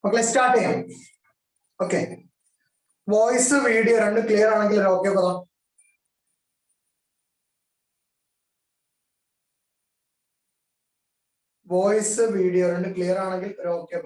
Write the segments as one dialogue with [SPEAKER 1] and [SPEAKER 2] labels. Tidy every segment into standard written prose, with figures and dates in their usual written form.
[SPEAKER 1] Okay, start here. Okay. Voice video and clear okay. Voice video and clear okay.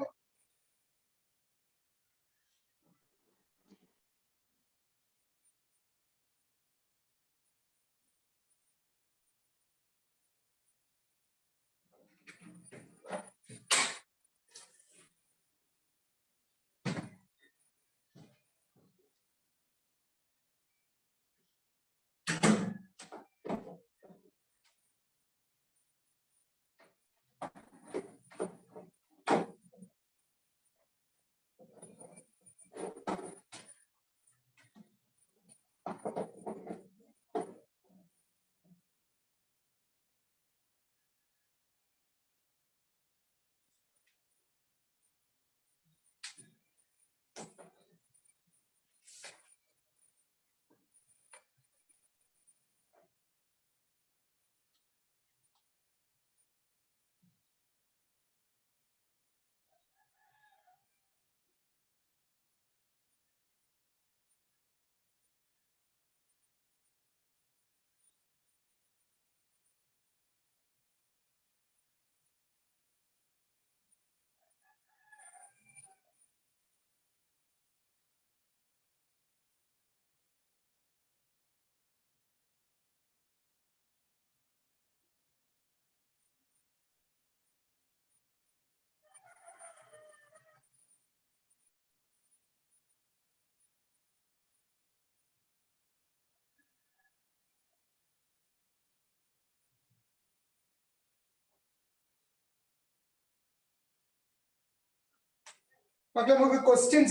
[SPEAKER 1] Okay, we have questions.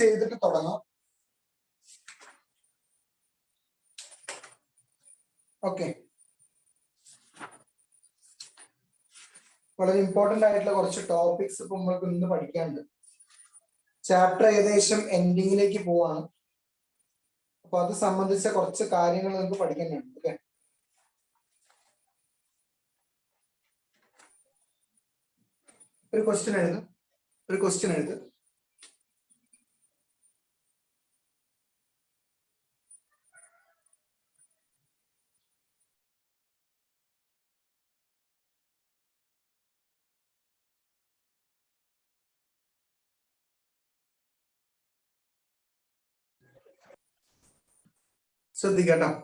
[SPEAKER 1] Okay. Very important topics. Chapter ending okay. Question. So the gata,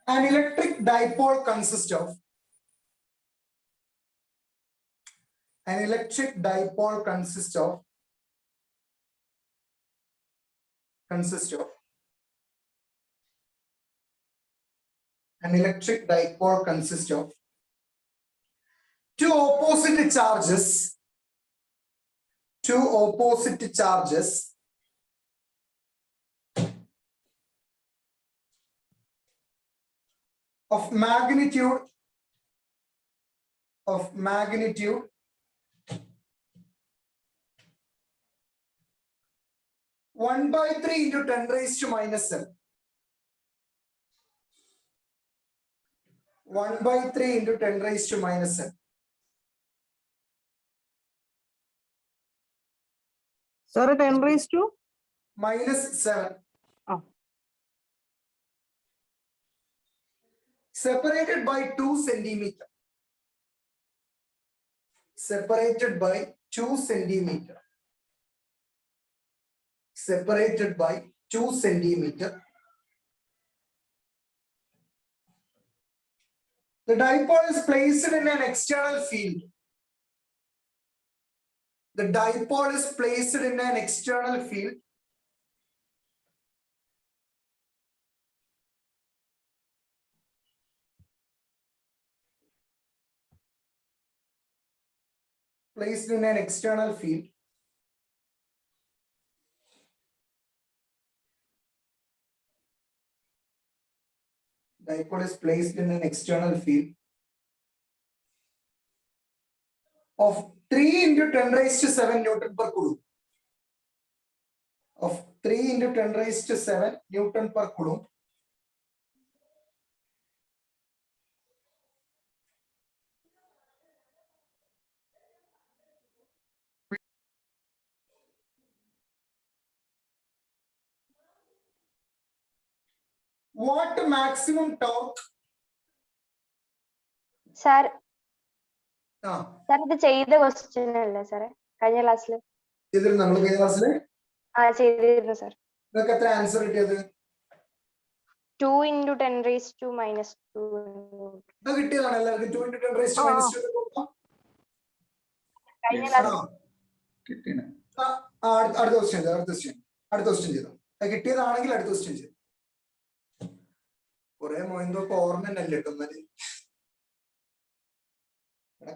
[SPEAKER 1] an electric dipole consists of an electric dipole consists of an electric dipole consists of two opposite charges of magnitude 1/3 into 10 raised to minus 7. 1/3 into 10 raised to minus 7.
[SPEAKER 2] Sorry, 10 raised to?
[SPEAKER 1] Minus 7.
[SPEAKER 2] Oh.
[SPEAKER 1] Separated by 2 centimeter. Separated by 2 centimeter. Separated by 2 centimeter. The dipole is placed in an external field. The dipole is placed in an external field. Placed in an external field. Dipole is placed in an external field. of 3 into 10 raised to 7 Newton per Coulomb. Of 3 into 10 raised to 7 Newton per Coulomb. What maximum torque?
[SPEAKER 3] Sir, ഇത് ചെയ്ത question അല്ലേ സാറേ കഴിഞ്ഞ ക്ലാസ്സിൽ?
[SPEAKER 1] ചെയ്തിരുന്നു നമ്മൾ കഴിഞ്ഞ ക്ലാസ്സിൽ.
[SPEAKER 3] ചെയ്തിരുന്നു സാർ.
[SPEAKER 1] നിങ്ങൾക്ക് എത്ര ആൻസർ കിട്ടിയത്?
[SPEAKER 3] 2 into 10 raised to minus 2.
[SPEAKER 1] ഇത് കിട്ടിയതാണ് എല്ലാവർക്കും. 2 into 10 raised to minus 2
[SPEAKER 3] കഴിഞ്ഞ ക്ലാസ്
[SPEAKER 1] കിട്ടിയാണ്. അടുത്ത ക്വസ്റ്റ്യൻ ചെയ്തു. കിട്ടിയതാണെങ്കിൽ അടുത്ത ക്വസ്റ്റ്യൻ ചെയ്തു. കുറെ മോയിന്തൊക്കെ ഓർമ്മ തന്നെ അല്ലേ കിട്ടുന്നത്.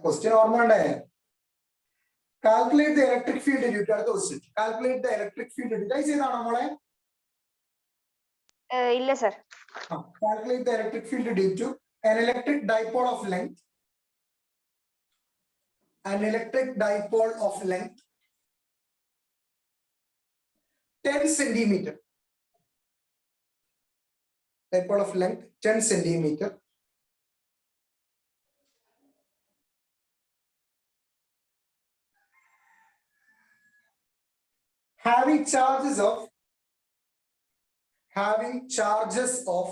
[SPEAKER 1] ക്വസ്റ്റ്യൻ ഓർമ്മ വേണ്ടേ? Calculate the electric field due to. അടുത്ത question. Calculate the electric field due to. ചെയ്താണോ നമ്മളെ?
[SPEAKER 3] ഇല്ല sir.
[SPEAKER 1] Calculate the electric field due to an electric dipole of length. An electric dipole of length 10 centimeter. Dipole of length 10 centimeter. Having charges of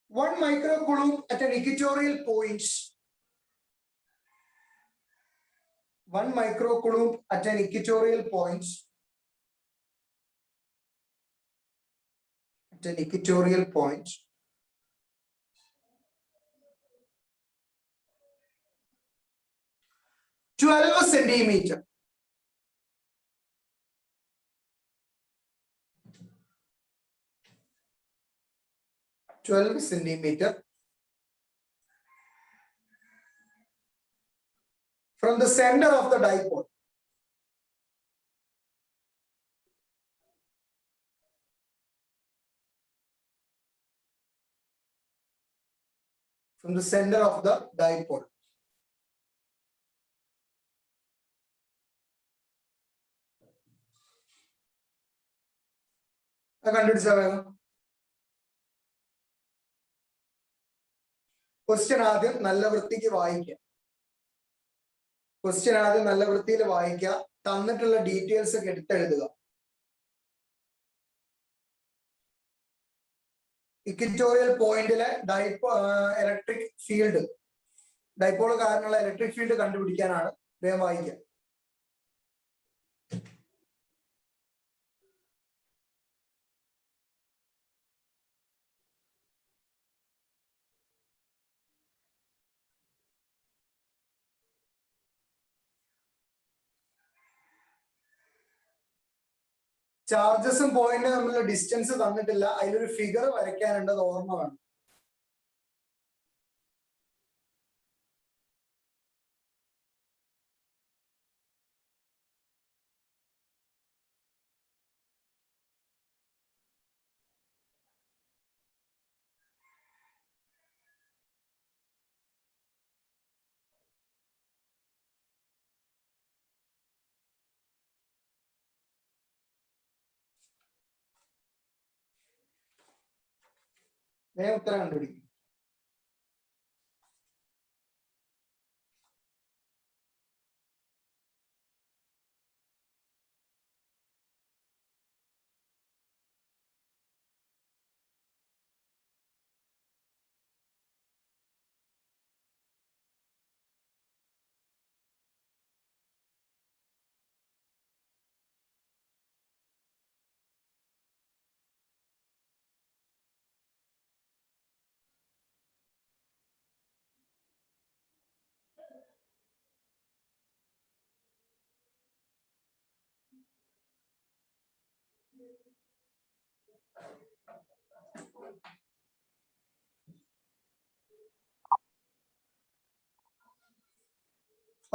[SPEAKER 1] 1 microcoulomb at an equatorial point. 1 microcoulomb at an equatorial point. At an equatorial point. $12 centimeter. From the center of the dipole. From the center of the dipole. Question ആദ്യം നല്ല വൃത്തിക്ക് വായിക്കുക. തന്നിട്ടുള്ള details ഒക്കെ എടുത്തെഴുതുക. Equatorial പോയിന്റിലെ electric field, dipole കാരണമുള്ള electric field കണ്ടുപിടിക്കാനാണ്. വേഗം വായിക്കുക. ചാർജസും പോയിന്റ് തമ്മിലുള്ള ഡിസ്റ്റൻസ് തന്നിട്ടില്ല. അതിലൊരു ഫിഗർ വരയ്ക്കാനുണ്ട്. അത് ഓർമ്മ വേണം. ഉത്തരം കണ്ടുപിടിക്കും.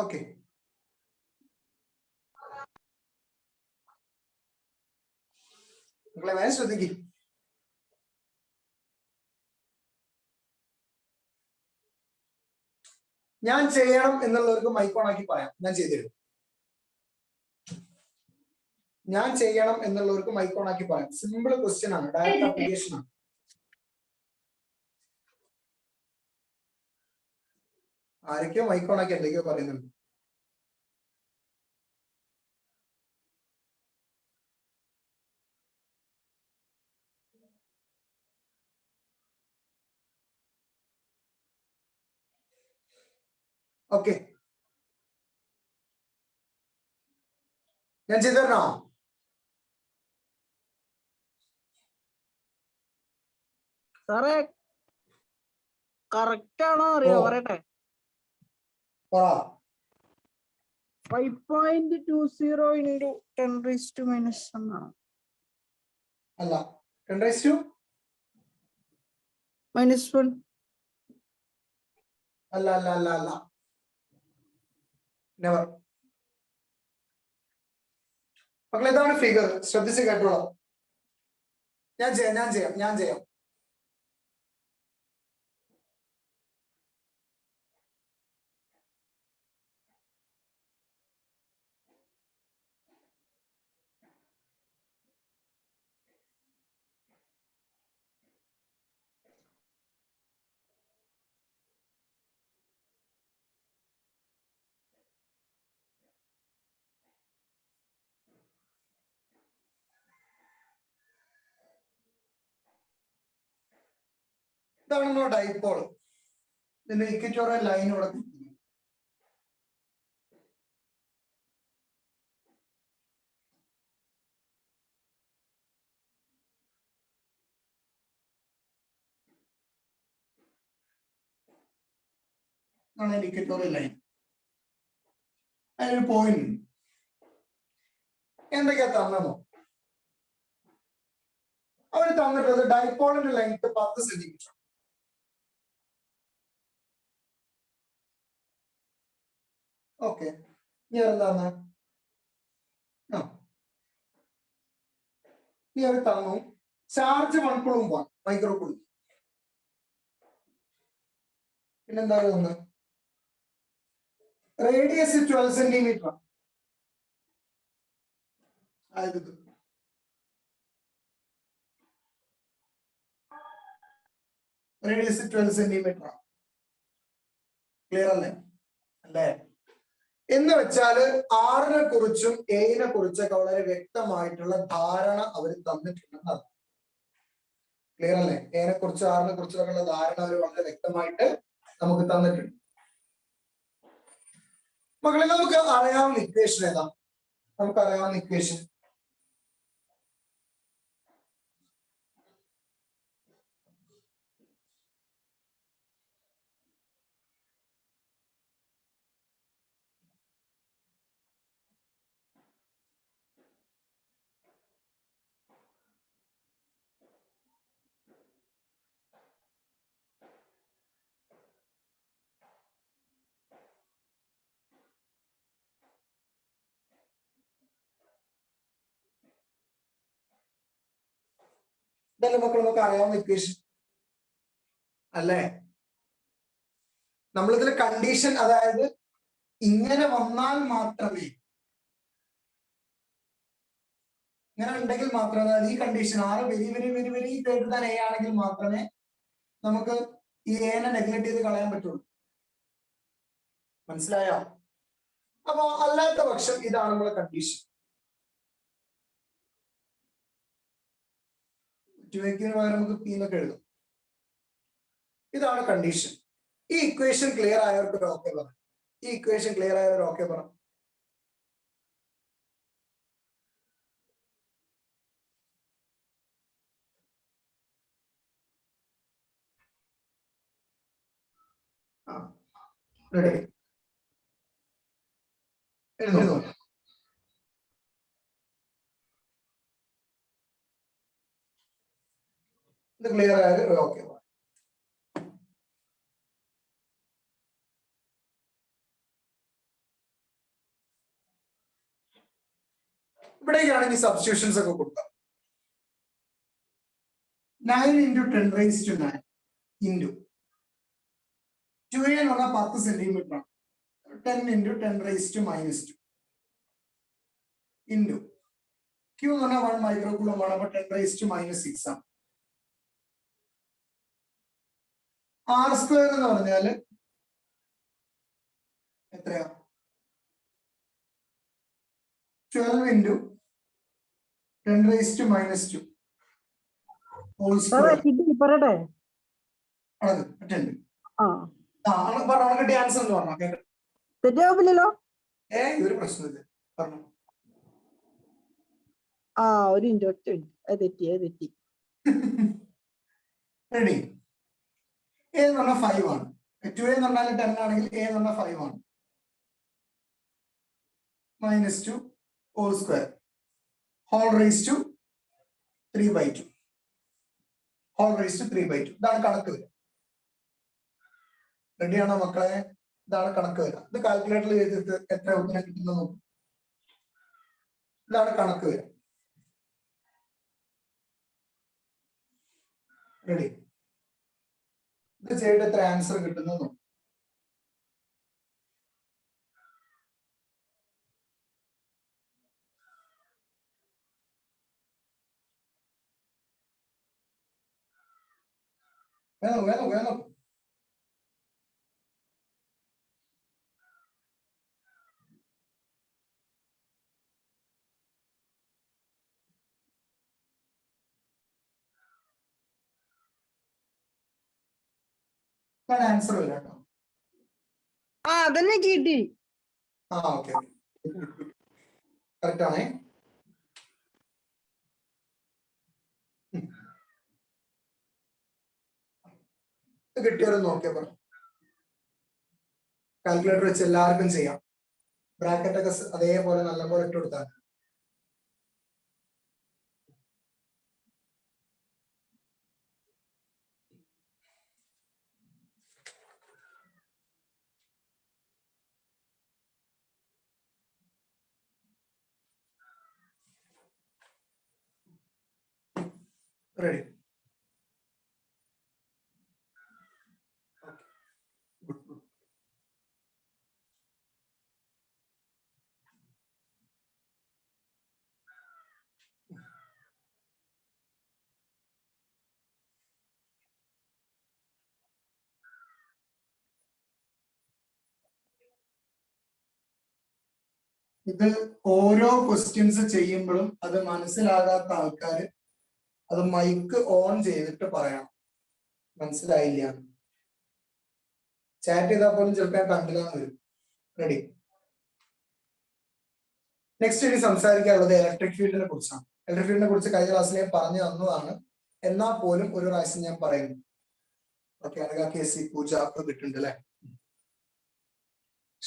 [SPEAKER 1] ഓക്കെ. മക്കളെ വേഗം ശ്രദ്ധിക്കും. ഞാൻ ചെയ്യണം എന്നുള്ളവർക്ക് മൈക്ക് ഓൺ ആക്കി പറയാം, ഞാൻ ചെയ്തുതരും. ഞാൻ ചെയ്യണം എന്നുള്ളവർക്ക് മൈക്ക് ഓൺ ആക്കി പറയാം. സിമ്പിൾ ക്വസ്റ്റ്യൻ ആണ്, ഡയറക്റ്റ് ആപ്ലിക്കേഷൻ ആണ്. ആരൊക്കെയോ മൈക്ക് ഓൺ ആക്കി എന്തൊക്കെയോ പറയുന്നുണ്ട്. ഓക്കെ, ഞാൻ ചെയ്തു തരണോ?
[SPEAKER 2] സാറേ കറക്റ്റ് ആണോ അറിയോ പറയട്ടെ? 5.20 into 10 raised to minus 1 ആണ്.
[SPEAKER 1] അല്ല, 10 raised to
[SPEAKER 2] -1.
[SPEAKER 1] അല്ല അല്ല അല്ല അല്ല, നെവർ. മക്കളെ ഇതാണ് ഫിഗർ, ശ്രദ്ധിച്ച് കേട്ടോളാം. ഞാൻ ചെയ്യാം. ഇതാണ് നമ്മുടെ ഡൈപോൾ. ഇതിന്റെ ഇക്വറ്റോറിയൽ ലൈൻ ഇവിടെ ഇക്വറ്റോറിയൽ ലൈൻ. അതിനൊരു പോയിന്റ് എന്തൊക്കെയാ തന്നോ? അവര് തന്നിട്ടുള്ളത് ഡൈപോളിന്റെ ലെങ്ത് 10 സെന്റിമീറ്റർ. ഓക്കെ, ഇനി എന്താണ്? ഇനി അവർ തന്നു ചാർജ് 1 കൂളും മൈക്രോ കൂളും. പിന്നെന്താ തന്നു? Radius 12 centimetre. Radius 12 centimetre. Clear അല്ലേ? എന്ന് വെച്ചാല് ആറിനെ കുറിച്ചും എയിനെ കുറിച്ചൊക്കെ വളരെ വ്യക്തമായിട്ടുള്ള ധാരണ അവർ തന്നിട്ടുണ്ടെന്നാണ്. ക്ലിയർ അല്ലേ? എനെ കുറിച്ച് ആറിനെ കുറിച്ചൊക്കെ ഉള്ള ധാരണ അവർ വളരെ വ്യക്തമായിട്ട് നമുക്ക് തന്നിട്ടുണ്ട്. മക്കളെ നമുക്ക് അറിയാവുന്ന ഇക്വേഷൻ ഏതാ? നമുക്കറിയാവുന്ന ഇക്വേഷൻ ഇതല്ലേ മക്കൾ നമുക്ക് അറിയാവുന്ന ഇക്വേഷൻ അല്ലേ? നമ്മളിതിൽ കണ്ടീഷൻ, അതായത് ഇങ്ങനെ വന്നാൽ മാത്രമേ, ഇങ്ങനെ ഉണ്ടെങ്കിൽ മാത്രമേ, അതായത് ഈ കണ്ടീഷൻ ആറ് very very very very greater than A ആണെങ്കിൽ മാത്രമേ നമുക്ക് ഈ എനെ നെഗ്ലക്ട് ചെയ്ത് കളയാൻ പറ്റുള്ളൂ. മനസ്സിലായോ? അപ്പൊ അല്ലാത്ത പക്ഷം ഇതാണ് നമ്മുടെ കണ്ടീഷൻ. പകരം നമുക്ക് പി എന്നൊക്കെ എഴുതും. ഇതാണ് കണ്ടീഷൻ. ഈ ഇക്വേഷൻ ക്ലിയർ ആയവർക്ക് ഒരു ഓക്കെ പറ. ഈ ഇക്വേഷൻ ക്ലിയർ ആയവർ ഓക്കെ പറ. റെഡി? എഴുതുന്നു. ഇത് ക്ലിയർ ആയത് ഓക്കെ. ഇവിടേക്കാണെങ്കിൽ സബ്സ്റ്റിറ്റ്യൂഷൻസ് ഒക്കെ കൊടുക്കാം. 9 into 10 raised to 9 into 2a എന്ന് പറഞ്ഞാൽ 10 സെന്റിമീറ്റർ ആണ്. 10 into 10⁻². ഇൻറ്റു Q എന്ന് പറഞ്ഞാൽ 1 മൈക്രോകൂളം ആണ്. അപ്പൊ 10⁻⁻6 ആണ്. R² എന്ന് പറഞ്ഞാല് എത്രയാ? 12 into 10⁻². ഹോൾ സ്ക്വയർ
[SPEAKER 2] പറയട്ടെ.
[SPEAKER 1] ആൻസർ എന്ന് പറഞ്ഞോ കേട്ടോ.
[SPEAKER 2] തെറ്റാവില്ലല്ലോ.
[SPEAKER 1] ഒരു പ്രശ്നമില്ല, പറഞ്ഞു.
[SPEAKER 2] ഒരു മിനിറ്റ്, ഒറ്റ മിനിറ്റ്. അത് തെറ്റി.
[SPEAKER 1] റെഡി. എ എന്ന് പറഞ്ഞാൽ 5 ആണ്. 2a എന്ന് പറഞ്ഞാൽ 10 ആണെങ്കിൽ എ എന്ന് പറഞ്ഞാൽ 5 ആണ്. -2 whole square whole raise to 3/2. Whole raise to 3/2. ഇതാണ് കണക്ക് വരിക. റെഡിയാണോ മക്കളെ? ഇതാണ് കണക്ക് വരിക. ഇത് കാൽക്കുലേറ്ററിൽ ചെയ്തിട്ട് എത്ര ഉത്തരം കിട്ടുന്ന നോക്കും. ഇതാണ് കണക്ക് വരിക. റെഡി. ഇത് ചെയ്തിട്ട് എത്ര ആൻസർ കിട്ടുന്ന നോക്കും. വേണം. ആൻസർ വരാം കേട്ടോ.
[SPEAKER 2] അതന്നെ കിട്ടി.
[SPEAKER 1] ഓക്കെ, കറക്റ്റ് ആണേ. കിട്ടിയാലും നോക്കിയാ പറഞ്ഞു. കാൽക്കുലേറ്റർ വെച്ച് എല്ലാവർക്കും ചെയ്യാം. ബ്രാക്കറ്റ് ഒക്കെ അതേപോലെ നല്ലപോലെ ഇട്ട് കൊടുത്താൽ. റെഡി. ഇത് ഓരോ ക്വസ്റ്റ്യൻസ് ചെയ്യുമ്പോഴും അത് മനസ്സിലാകാത്ത ആൾക്കാർ അത് മൈക്ക് ഓൺ ചെയ്തിട്ട് പറയണം. മനസ്സിലായില്ല ചാറ്റ് ചെയ്താൽ പോലും ചിലപ്പോൾ കണ്ടില്ല വരും. റെഡി. നെക്സ്റ്റ് ഇനി സംസാരിക്കാനുള്ളത് ഇലക്ട്രിക് ഫീൽഡിനെ കുറിച്ചാണ്. ഇലക്ട്രിക് ഫീൽഡിനെ കുറിച്ച് കഴിഞ്ഞ ക്ലാസ്സിൽ ഞാൻ പറഞ്ഞു തന്നതാണ്. എന്നാൽ പോലും ഒരു പ്രാവശ്യം ഞാൻ പറയുന്നു. ഓക്കെ, അനഘ KC പൂജ ഒക്കെ കിട്ടുന്നുണ്ട് അല്ലെ?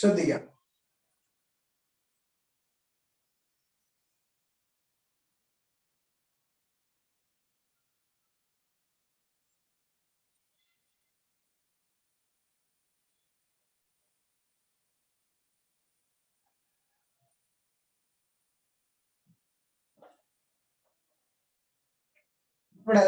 [SPEAKER 1] ശ്രദ്ധിക്കാം. ഇവിടെ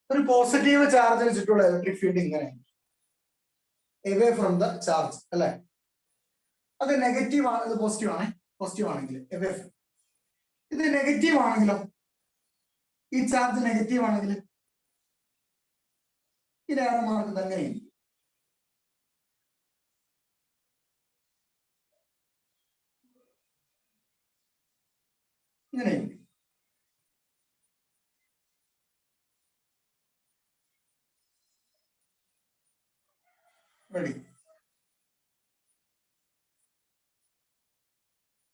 [SPEAKER 1] ഒരു പോസിറ്റീവ് ചാർജിന് ചുറ്റുള്ള ഇലക്ട്രിക് ഫീൽഡ് ഇങ്ങനെ എവേ ഫ്രം ദ ചാർജ് അല്ലെ? അത് നെഗറ്റീവ് ആണ്, ഇത് പോസിറ്റീവ് ആണ്. പോസിറ്റീവ് ആണെങ്കിൽ എവേ, ഇത് നെഗറ്റീവ് ആണെങ്കിലോ, ഈ ചാർജ് നെഗറ്റീവ് ആണെങ്കിൽ ഇതാണ് മാർഗം അങ്ങനെയാണ്. ഇങ്ങനെയാണ്. റെഡി.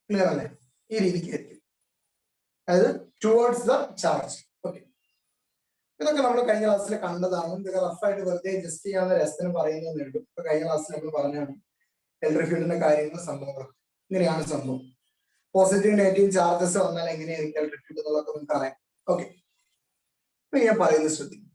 [SPEAKER 1] ക്ലിയർ അല്ലേ? ഈ രീതിക്ക് ആയിരിക്കും. അതായത് ടുവേർഡ്സ് ദ ചാർജ്. ഓക്കെ, ഇതൊക്കെ നമ്മൾ കഴിഞ്ഞ ക്ലാസ്സിൽ കണ്ടതാണ്. ഇതൊക്കെ റഫായിട്ട് വെറുതെ ജസ്റ്റ് ചെയ്യാവുന്ന രസത്തിന് പറയുന്നതേ ഉള്ളൂ. ഇപ്പൊ കഴിഞ്ഞ ക്ലാസ്സിൽ നമ്മൾ പറഞ്ഞാണ് ഇലക്ട്രിക് ഫീൽഡിന്റെ കാര്യങ്ങളും സംഭവങ്ങളും. ഇങ്ങനെയാണ് സംഭവം. പോസിറ്റീവ് നെഗറ്റീവ് ചാർജസ് വന്നാൽ എങ്ങനെയായിരിക്കും ഇലക്ട്രിക് ഫീൽഡ് എന്നുള്ളതൊക്കെ നമുക്ക് അറിയാം. ഓക്കെ, ഇപ്പൊ ഞാൻ പറയുന്നത് ശ്രദ്ധിക്കും.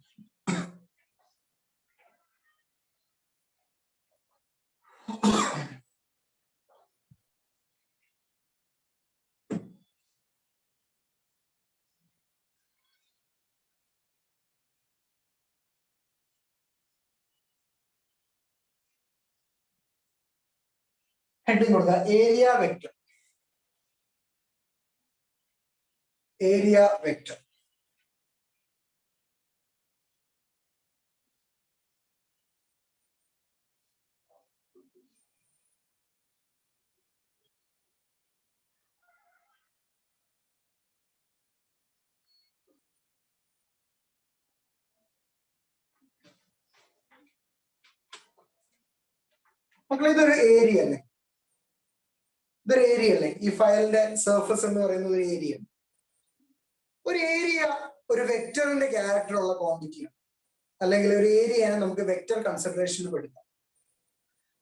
[SPEAKER 1] ഹെഡിങ് കൊടുക്കുക ഏരിയ വെക്ടർ. ഏരിയ വെക്ടർ മക്കളെ ഇതൊരു ഏരിയ അല്ലേ? ഇതൊരു ഏരിയ അല്ലേ? ഈ ഫയലിന്റെ സർഫസ് എന്ന് പറയുന്നത് ഒരു ഏരിയ. ഒരു ഏരിയ ഒരു വെക്ടറിന്റെ ക്യാരക്ടർ ഉള്ള ക്വാണ്ടിറ്റിയാണ്, അല്ലെങ്കിൽ ഒരു ഏരിയനെ നമുക്ക് വെക്ടർ കൺസിഡറേഷനിൽ പെടുത്താം.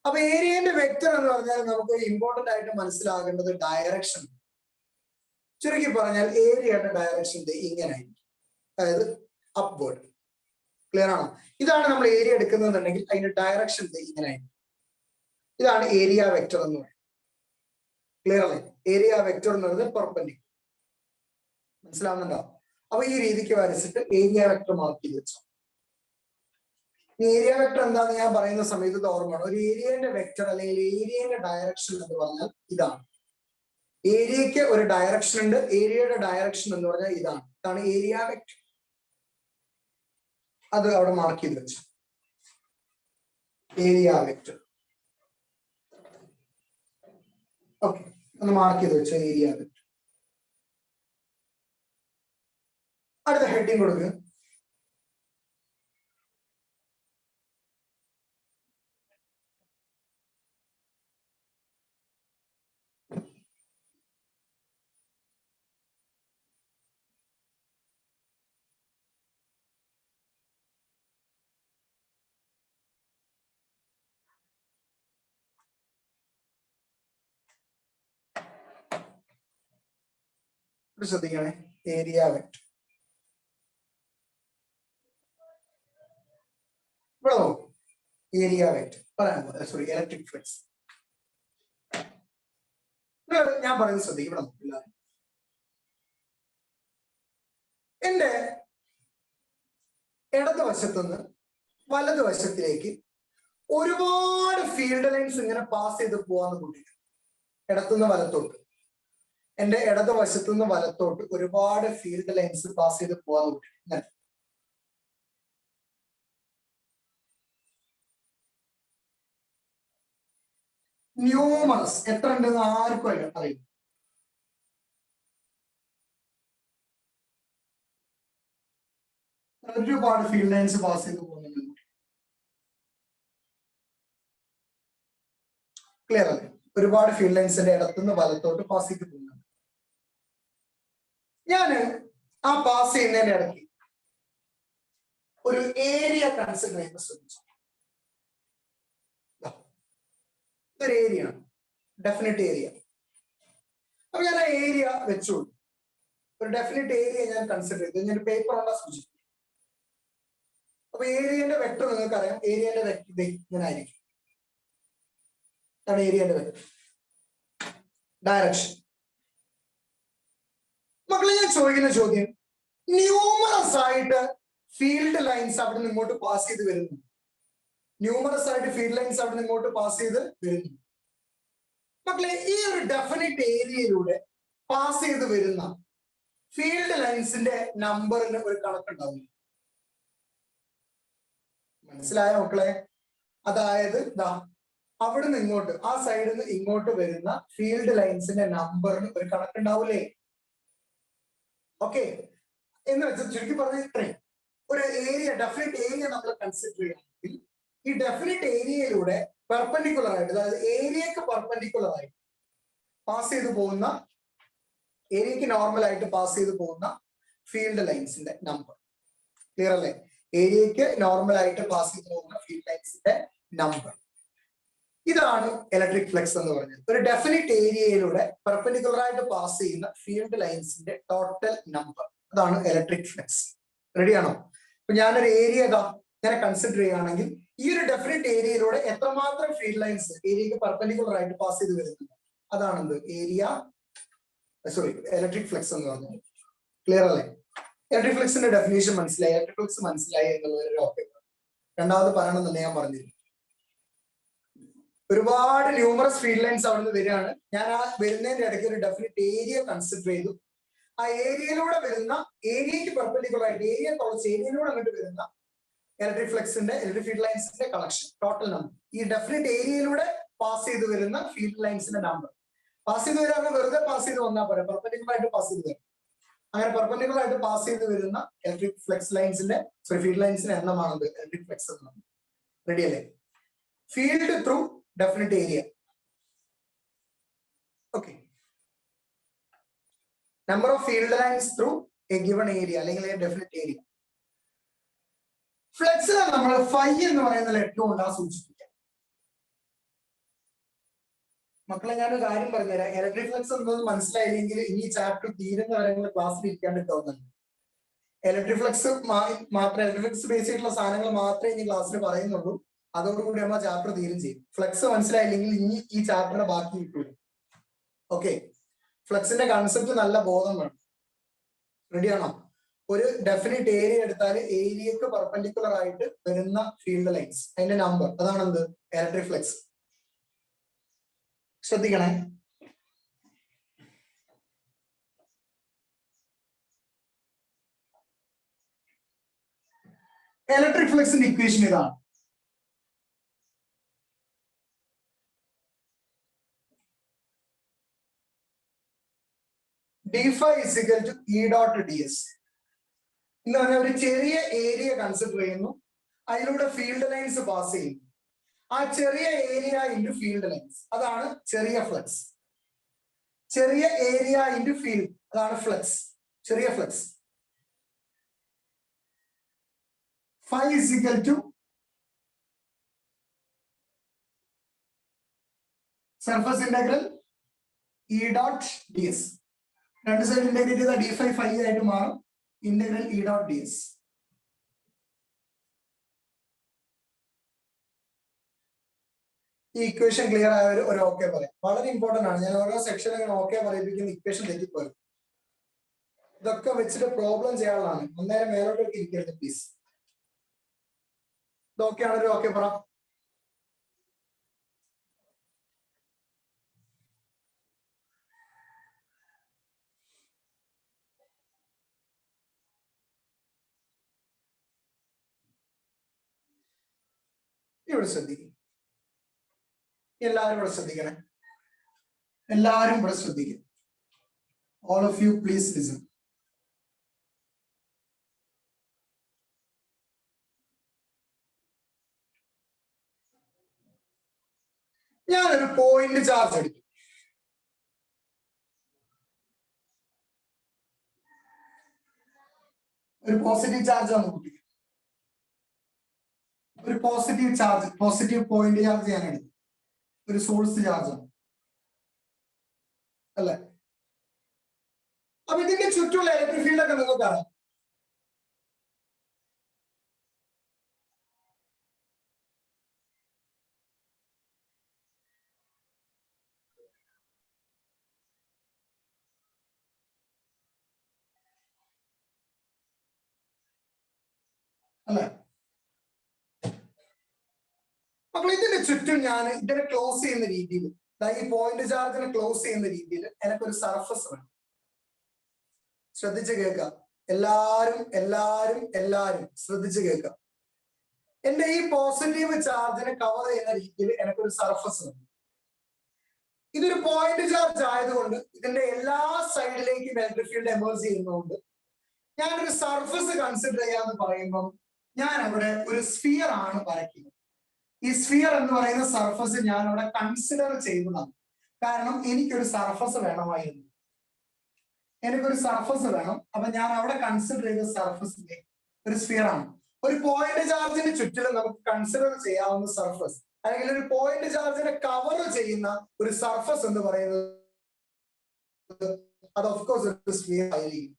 [SPEAKER 1] അപ്പൊ ഏരിയന്റെ വെക്ടർ എന്ന് പറഞ്ഞാൽ നമുക്ക് ഇമ്പോർട്ടന്റ് ആയിട്ട് മനസ്സിലാകേണ്ടത് ഡയറക്ഷൻ. ചുരുക്കി പറഞ്ഞാൽ ഏരിയയുടെ ഡയറക്ഷൻ ഇങ്ങനെയായിരിക്കും, അതായത് അപ്വേർഡ്. ക്ലിയർ ആണോ? ഇതാണ് നമ്മൾ ഏരിയ എടുക്കുന്നതെന്നുണ്ടെങ്കിൽ അതിന്റെ ഡയറക്ഷൻ ഇങ്ങനെയായിരിക്കും. ഇതാണ് ഏരിയ വെക്ടർ എന്ന് പറയുന്നത്. ക്ലിയർ അല്ലേ? ഏരിയ വെക്ടർ എന്ന് പറയുന്നത് പെർപെൻഡിക്കുലർ. മനസ്സിലാവുന്നുണ്ടോ? അപ്പൊ ഈ രീതിക്ക് വരച്ചിട്ട് ഏരിയ വെക്ടർ മാർക്ക് ചെയ്ത് വെച്ചോ. ഏരിയ വെക്ടർ എന്താണെന്ന് ഞാൻ പറയുന്ന സമയത്ത് ഇത് ഓർമ്മയാണ്. ഒരു ഏരിയന്റെ വെക്ടർ അല്ലെങ്കിൽ ഏരിയന്റെ ഡയറക്ഷൻ എന്ന് പറഞ്ഞാൽ ഇതാണ്. ഏരിയക്ക് ഒരു ഡയറക്ഷൻ ഉണ്ട്. ഏരിയയുടെ ഡയറക്ഷൻ എന്ന് പറഞ്ഞാൽ ഇതാണ് ഏരിയ വെക്ടർ. അത് അവിടെ മാർക്ക് ചെയ്ത് വെച്ചു. Area vector. ഓക്കെ, ഒന്ന് മാർക്ക് ചെയ്ത് വെച്ചു ഏരിയ വെക്ടർ. അടുത്ത ഹെഡിങ് കൊടുക്കുക. ശ്രദ്ധിക്കണേ, ഏരിയ വെക്ടർ. ഇവിടെ ഏരിയ വെക്ടർ പറയാൻ സോറി ഇലക്ട്രിക് ഫ്ലക്സ്. ഞാൻ പറയുന്നത് ശ്രദ്ധിക്കും. ഇവിടെ നോക്കില്ല, എന്റെ ഇടതുവശത്തുനിന്ന് വലതുവശത്തിലേക്ക് ഒരുപാട് ഫീൽഡ് ലൈൻസ് ഇങ്ങനെ പാസ് ചെയ്ത് പോവാന്ന് കൂട്ടിയിട്ട് ഇടത്തുനിന്ന് വലത്തോട്ട്, എന്റെ ഇടതുവശത്തുനിന്ന് വലത്തോട്ട് ഒരുപാട് ഫീൽഡ് ലൈൻസ് പാസ് ചെയ്ത് പോവാന്ന് കൂട്ടിയിട്ട് ന്യൂമറസ് എത്ര ഉണ്ടെന്ന് ആർക്കും അറിയില്ല. ഒരുപാട് ഫീൽഡ് ലൈൻസ് പാസ് ചെയ്ത് പോകുന്നുണ്ട്. ക്ലിയർ അല്ലേ? ഒരുപാട് ഫീൽഡ് ലൈൻസിന്റെ ഇടത്തുനിന്ന് വലത്തോട്ട് പാസ് ചെയ്ത് പോകുന്നുണ്ട്. ഞാന് ആ പാസ് ചെയ്യുന്നതിന്റെ ഇടയ്ക്ക് ഒരു ഏരിയ കൺസിഡർ ചെയ്യാൻ ശ്രമിച്ചു. ഇതൊരു ഏരിയ ആണ്, ഡെഫിനിറ്റ് ഏരിയ. അപ്പൊ ഞാൻ ആ ഏരിയ വെച്ചോളൂ. ഒരു ഡെഫിനിറ്റ് ഏരിയ ഞാൻ കൺസിഡർ ചെയ്തു. ഞാൻ പേപ്പർ ഉണ്ടാ സൂചിപ്പിക്കും. അപ്പൊ ഏരിയന്റെ വെക്ടർ നിങ്ങൾക്ക് അറിയാം. ഏരിയന്റെ വെക്ടർ ഇങ്ങനെ ആയിരിക്കും. ഏരിയന്റെ വെക്ടർ ഡയറക്ഷൻ. മക്കളെ ഞാൻ ചോദിക്കുന്ന ചോദ്യം, ന്യൂമറസ് ആയിട്ട് ഫീൽഡ് ലൈൻസ് അവിടെ നിന്ന് ഇങ്ങോട്ട് പാസ് ചെയ്ത് വരുന്നു. ന്യൂമറസ് ആയിട്ട് ഫീൽഡ് ലൈൻസ് അവിടെ നിന്ന് ഇങ്ങോട്ട് പാസ് ചെയ്ത് വരുന്നു. മക്കളെ ഈ ഒരു ഡെഫിനിറ്റ് ഏരിയയിലൂടെ പാസ് ചെയ്ത് വരുന്ന ഫീൽഡ് ലൈൻസിന്റെ നമ്പറിന് ഒരു കണക്കുണ്ടാവും. മനസ്സിലായോ മക്കളെ? അതായത് അവിടെ നിന്ന് ഇങ്ങോട്ട്, ആ സൈഡിൽ നിന്ന് ഇങ്ങോട്ട് വരുന്ന ഫീൽഡ് ലൈൻസിന്റെ നമ്പറിന് ഒരു കണക്കുണ്ടാവൂലേ? ഓക്കെ, എന്ന് വെച്ചാൽ ചുരുക്കി പറഞ്ഞ ഒരു ഏരിയ, ഡെഫിനിറ്റ് ഏരിയ നമ്മൾ കൺസിഡർ ചെയ്യുകയാണെങ്കിൽ ഈ ഡെഫിനിറ്റ് ഏരിയയിലൂടെ പെർപെൻഡിക്കുലർ ആയിട്ട്, അതായത് ഏരിയക്ക് പെർപെൻഡിക്കുലർ ആയിട്ട് പാസ് ചെയ്തു പോകുന്ന ഏരിയക്ക് നോർമൽ ആയിട്ട് പാസ് ചെയ്ത് പോകുന്ന ഫീൽഡ് ലൈൻസിന്റെ നമ്പർ. ക്ലിയർ അല്ലേ? ഏരിയക്ക് നോർമൽ ആയിട്ട് പാസ് ചെയ്ത് പോകുന്ന ഫീൽഡ് ലൈൻസിന്റെ നമ്പർ. ഇതാണ് ഇലക്ട്രിക് ഫ്ലക്സ് എന്ന് പറഞ്ഞത്. ഒരു ഡെഫിനിറ്റ് ഏരിയയിലൂടെ പെർപെൻഡിക്കുലർ ആയിട്ട് പാസ് ചെയ്യുന്ന ഫീൽഡ് ലൈൻസിന്റെ ടോട്ടൽ നമ്പർ, അതാണ് ഇലക്ട്രിക് ഫ്ലക്സ്. റെഡിയാണോ? അപ്പൊ ഞാനൊരു ഏരിയ ഞാൻ കൺസിഡർ ചെയ്യുകയാണെങ്കിൽ ഈ ഒരു ഡെഫിനിറ്റ് ഏരിയയിലൂടെ എത്രമാത്രം ഫീൽഡ് ലൈൻസ് ഏരിയക്ക് പെർപെൻഡിക്കുലർ ആയിട്ട് പാസ് ചെയ്ത് വരുന്നത്, അതാണ് എന്ത് ഇലക്ട്രിക് ഫ്ലക്സ് എന്ന് പറഞ്ഞത്. ക്ലിയർ അല്ലേ? ഇലക്ട്രിക് ഫ്ലക്സിന്റെ ഡെഫിനേഷൻ മനസ്സിലായി, ഇലക്ട്രിക് ഫ്ലക്സ് മനസ്സിലായി എന്നുള്ളൊരു ഓക്കെ. രണ്ടാമത് പറയണമെന്ന് ഞാൻ പറഞ്ഞിരുന്നു. ഒരുപാട് ന്യൂമറസ് ഫീൽഡ് ലൈൻസ് അവിടെ നിന്ന് വരികയാണ്. ഞാൻ ആ വരുന്നതിന്റെ ഇടയ്ക്ക് ഒരു ഡെഫിനിറ്റ് ഏരിയ കൺസിഡർ ചെയ്തു. ആ ഏരിയയിലൂടെ വരുന്ന ഏരിയക്ക് പെർപെൻഡിക്കുലർ ആയിട്ട് ഏരിയയിലൂടെ അങ്ങോട്ട് വരുന്ന ഇലക്ട്രിക് ഫീൽഡ് ലൈൻസിന്റെ കളക്ഷൻ, ടോട്ടൽ നമ്പർ. ഈ ഡെഫിനിറ്റ് ഏരിയയിലൂടെ പാസ് ചെയ്ത് വരുന്ന ഫീൽഡ് ലൈൻസിന്റെ നമ്പർ. പാസ് ചെയ്ത് വരാൻ വെറുതെ പാസ് ചെയ്ത് വന്നാൽ പോരാ, പെർപെൻഡിക്കുലർ ആയിട്ട് പാസ് ചെയ്ത് വരും. അങ്ങനെ പെർപെൻഡിക്കുലർ ആയിട്ട് പാസ് ചെയ്ത് വരുന്ന ഇലക്ട്രിക് ഫ്ലക്സ് ലൈൻസിന്റെ ഫീൽഡ് ലൈൻസിന്റെ എണ്ണമാണത് ഇലക്ട്രിക് ഫ്ലക്സ് എന്നത്. റെഡി അല്ലേ? Field through definite area. Okay. Number of field lines through a given area അല്ലെങ്കിൽ എ ഡെഫിനിറ്റ് ഏരിയ. ഫ്ലക്സിനെ നമ്മൾ ഫൈ എന്ന് പറയുന്ന ലെറ്റർ കൊണ്ടാ സൂചിപ്പിക്കാം. മക്കളെ ഞാനൊരു കാര്യം പറഞ്ഞുതരാം. ഇലക്ട്രിക് ഫ്ലക്സ് എന്നൊന്നും മനസ്സിലായില്ലെങ്കിൽ ഇനി ചാപ്റ്റർ തീരുന്ന വരെ ക്ലാസ്സിൽ ഇരിക്കാണ്ട് തോന്നുന്നുണ്ട്. ഇലക്ട്രിക് ഫ്ലക്സ് ബേസ് ചെയ്തിട്ടുള്ള സാധനങ്ങൾ മാത്രമേ ഇനി ക്ലാസ്സിൽ പറയുന്നുള്ളൂ. അതോടുകൂടി നമ്മൾ ചാപ്റ്റർ തീരും ചെയ്യും. ഫ്ലക്സ് മനസ്സിലായില്ലെങ്കിൽ ഇനി ഈ ചാപ്റ്ററിന്റെ ബാക്കി കിട്ടൂല. ഓക്കെ. ഫ്ലക്സിന്റെ കൺസെപ്റ്റ് നല്ല ബോധം വേണം. റെഡിയാണോ? ഒരു ഡെഫിനിറ്റ് ഏരിയ എടുത്താൽ ഏരിയക്ക് പെർപെൻഡിക്കുലർ ആയിട്ട് വരുന്ന ഫീൽഡ് ലൈൻസ്, അതിന്റെ നമ്പർ, അതാണ് എന്ത് ഇലക്ട്രിക് ഫ്ലക്സ്. ശ്രദ്ധിക്കണേ. ഇലക്ട്രിക് ഫ്ലക്സിന്റെ ഇക്വേഷൻ ഇതാണ്. d∅ is equal to E dot ds. എന്ന് പറഞ്ഞാൽ ഒരു ചെറിയ ഏരിയ കൺസിഡർ ചെയ്യുന്നു, അതിലൂടെ ഫീൽഡ് ലൈൻസ് പാസ് ചെയ്യുന്നു. ആ ചെറിയ ഏരിയ ഇൻറ്റു ഫീൽഡ് ലൈൻസ്, അതാണ് ചെറിയ ഫ്ലക്സ്. ചെറിയ ഏരിയ ഇൻറ്റു ഫീൽഡ്, അതാണ് ഫ്ലക്സ്, ചെറിയ flux. Phi is equal to surface integral E dot ds. രണ്ട് സൈഡ് ഇന്റഗ്രേറ്റ് ചെയ്ത d∅ phi ആയിട്ട് മാറും. Integral E dot ds. ഈ ഇക്വേഷൻ ക്ലിയർ ആയ ഒരു ഓക്കെ പറയാം. വളരെ ഇമ്പോർട്ടന്റ് ആണ്. ഞാൻ ഓരോ സെക്ഷൻ അങ്ങനെ ഓക്കെ പറയിപ്പിക്കുന്ന ഇക്വേഷൻ തെറ്റിപ്പോയി. ഇതൊക്കെ വെച്ചിട്ട് പ്രോബ്ലം ചെയ്യാനുള്ളതാണ്. അന്നേരം മേലോട്ടേക്ക് ഇരിക്കരുത് പ്ലീസ്. ഇതൊക്കെയാണ് ഒരു ഓക്കെ പറ. ഇവിടെ ശ്രദ്ധിക്കും. എല്ലാവരും ഇവിടെ ശ്രദ്ധിക്കണേ. എല്ലാവരും ഇവിടെ ശ്രദ്ധിക്കും. All of you please listen. ഞാനൊരു പോയിന്റ് ചാർജ് എടുത്തു. ഒരു പോസിറ്റീവ് ചാർജ് ആണ് കൂട്ടി. ഒരു positive charge, positive point charge ഞാൻ എടുത്തു. ഒരു സോഴ്സ് ചാർജ് ആണ് അല്ലെ? അപ്പൊ ഇതിന്റെ ചുറ്റുമുള്ള ഇലക്ട്രിക് ഫീൽഡ് ഒക്കെ നിങ്ങൾക്ക് അറിയാം. അല്ലെ? അപ്പോൾ ഇതിന്റെ ചുറ്റും ഞാൻ ഇതിനെ ക്ലോസ് ചെയ്യുന്ന രീതിയിൽ, ഈ പോയിന്റ് ചാർജിനെ ക്ലോസ് ചെയ്യുന്ന രീതിയിൽ എനിക്കൊരു സർഫസ് വേണം. ശ്രദ്ധിച്ച് കേൾക്കാം എല്ലാരും, എല്ലാരും എല്ലാരും ശ്രദ്ധിച്ച് കേൾക്കാം. എന്റെ ഈ പോസിറ്റീവ് ചാർജിനെ കവർ ചെയ്യുന്ന രീതിയിൽ എനിക്കൊരു സർഫസ് വേണം. ഇതൊരു പോയിന്റ് ചാർജ് ആയതുകൊണ്ട് ഇതിന്റെ എല്ലാ സൈഡിലേക്കും ഇലക്ട്രിക് ഫീൽഡ് എമേർജ് ചെയ്യുന്നതുകൊണ്ട് ഞാനൊരു സർഫസ് കൺസിഡർ ചെയ്യാന്ന് പറയുമ്പോൾ ഞാൻ അവിടെ ഒരു സ്ഫിയർ ആണ് വരയ്ക്കുന്നത്. ഈ സ്ഫിയർ എന്ന് പറയുന്ന സർഫസ് ഞാൻ അവിടെ കൺസിഡർ ചെയ്തതാണ്. കാരണം എനിക്കൊരു സർഫസ് വേണമായിരുന്നു. എനിക്കൊരു സർഫസ് വേണം. അപ്പൊ ഞാൻ അവിടെ കൺസിഡർ ചെയ്ത സർഫസിന്റെ ഒരു സ്ഫിയർ ആണ്. ഒരു പോയിന്റ് ചാർജിന് ചുറ്റിലും നമുക്ക് കൺസിഡർ ചെയ്യാവുന്ന സർഫസ് അല്ലെങ്കിൽ ഒരു പോയിന്റ് ചാർജിനെ കവർ ചെയ്യുന്ന ഒരു സർഫസ് എന്ന് പറയുന്നത് അത് ഓഫ് കോഴ്സ് ഒരു സ്ഫിയർ ആയിരിക്കും.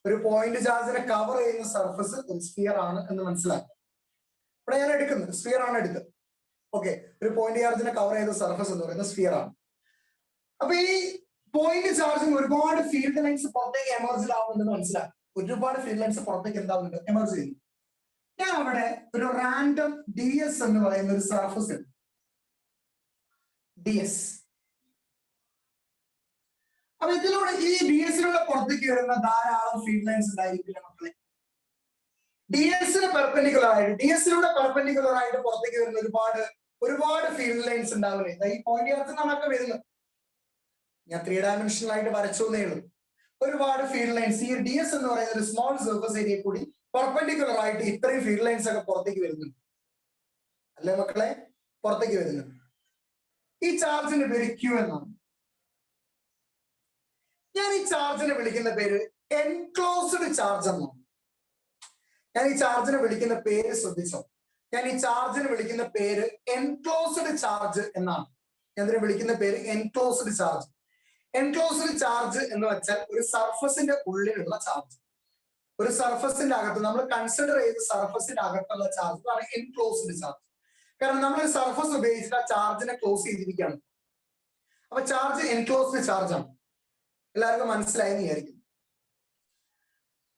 [SPEAKER 1] ഒരു പോയിന്റ് ചാർജിനെ കവർ ചെയ്യുന്ന സർഫസ് ഒരു സ്ഫിയർ ആണ് എന്ന് മനസ്സിലാക്കുക. ഇവിടെ ഞാൻ എടുക്കുന്നത് സ്ഫിയർ ആണ് എടുക്കുന്നത്. ഓക്കെ, ഒരു പോയിന്റ് ചാർജിനെ കവർ ചെയ്ത സർഫസ് എന്ന് പറയുന്നത് സ്ഫിയർ ആണ്. അപ്പൊ ഈ പോയിന്റ് ചാർജിന് ഒരുപാട് ഫീൽഡ് ലൈൻസ് പുറത്തേക്ക് എമർജ് ആവുമെന്ന് മനസ്സിലാക്കും. ഒരുപാട് ഫീൽഡ് ലൈൻസ് പുറത്തേക്ക് എന്താവുന്നുണ്ട്, എമർജ് ചെയ്യുന്നു. ഞാൻ അവിടെ ഒരു റാൻഡം ഡി എസ് എന്ന് പറയുന്ന ഒരു സർഫസ് ഉണ്ട്, ഡി എസ്. അപ്പൊ ഇതിലൂടെ ഈ ഡി എസിലൂടെ പുറത്തേക്ക് വരുന്ന ധാരാളം ഫീൽഡ് ലൈൻസ് ഉണ്ടായിരിക്കില്ല മക്കളെ. ഡി എസിന് പെർപെൻഡിക്കുലർ ആയിട്ട്, ഡി എസിലൂടെ പെർപെൻഡിക്കുലർ ആയിട്ട് പുറത്തേക്ക് വരുന്ന ഒരുപാട് ഫീൽഡ് ലൈൻസ് ഉണ്ടാവില്ലേ. ഈ പോയിന്റ് ചാർജ് നമ്മളൊക്കെ വരുന്നത് ഞാൻ 3 ഡയമെൻഷനൽ ആയിട്ട് വരച്ചോന്നേ ഉള്ളൂ. ഒരുപാട് ഫീൽഡ് ലൈൻസ് ഈ ഡി എസ് എന്ന് പറയുന്ന ഒരു സ്മോൾ സർഫസ് ഏരിയ കൂടി പെർപെൻഡിക്കുലർ ആയിട്ട് ഇത്രയും ഫീൽഡ് ലൈൻസ് ഒക്കെ പുറത്തേക്ക് വരുന്നുണ്ട് അല്ലേ മക്കളെ, പുറത്തേക്ക് വരുന്നുണ്ട്. ഈ ചാർജിന്റെ പേര് ക്യൂ എന്നാണ്. ഞാൻ ഈ ചാർജിനെ വിളിക്കുന്ന പേര് എൻക്ലോസ്ഡ് ചാർജ് എന്നാണ്. ഞാൻ ഈ ചാർജിനെ വിളിക്കുന്ന പേര് ശ്രദ്ധിച്ചോ, ഞാൻ ഈ ചാർജിനെ വിളിക്കുന്ന പേര് എൻക്ലോസ്ഡ് ചാർജ് എന്നാണ്. ഞാൻ ഇതിനെ വിളിക്കുന്ന പേര് എൻക്ലോസ്ഡ് ചാർജ്. എൻക്ലോസ്ഡ് ചാർജ് എന്ന് വെച്ചാൽ ഒരു സർഫസിന്റെ ഉള്ളിലുള്ള ചാർജ്. ഒരു സർഫസിന്റെ അകത്ത് നമ്മൾ കൺസിഡർ ചെയ്ത സർഫസിന്റെ അകത്തുള്ള ചാർജ് ആണ് എൻക്ലോസ്ഡ് ചാർജ്. കാരണം നമ്മൾ സർഫസ് ഉപയോഗിച്ചിട്ട് ആ ചാർജിനെ ക്ലോസ് ചെയ്തിരിക്കുകയാണ്. അപ്പൊ ചാർജ് എൻക്ലോസ്ഡ് ചാർജ് ആണ്. എല്ലാവർക്കും മനസ്സിലായെന്ന് വിചാരിക്കും.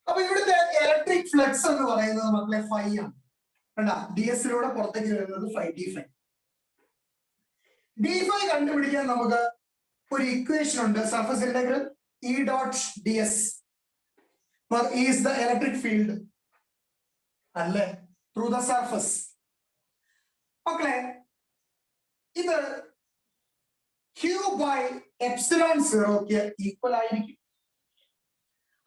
[SPEAKER 1] അപ്പൊ ഇവിടുത്തെ ഇലക്ട്രിക് ഫ്ലക്സ് എന്ന് പറയുന്നത് മക്കളെ ഫൈ ആണ്. കണ്ടാ, ഡി എസിലൂടെ പുറത്തേക്ക് വരുന്നത് d5. d5 കണ്ടുപിടിക്കാൻ നമുക്ക് ഒരു ഇക്വേഷൻ ഉണ്ട്. Surface integral E dot ds where E is the electric field അല്ലേ through the surface. മക്കളെ ഇത് Q by epsilon 0 ഈക്വൽ ആയിരിക്കും.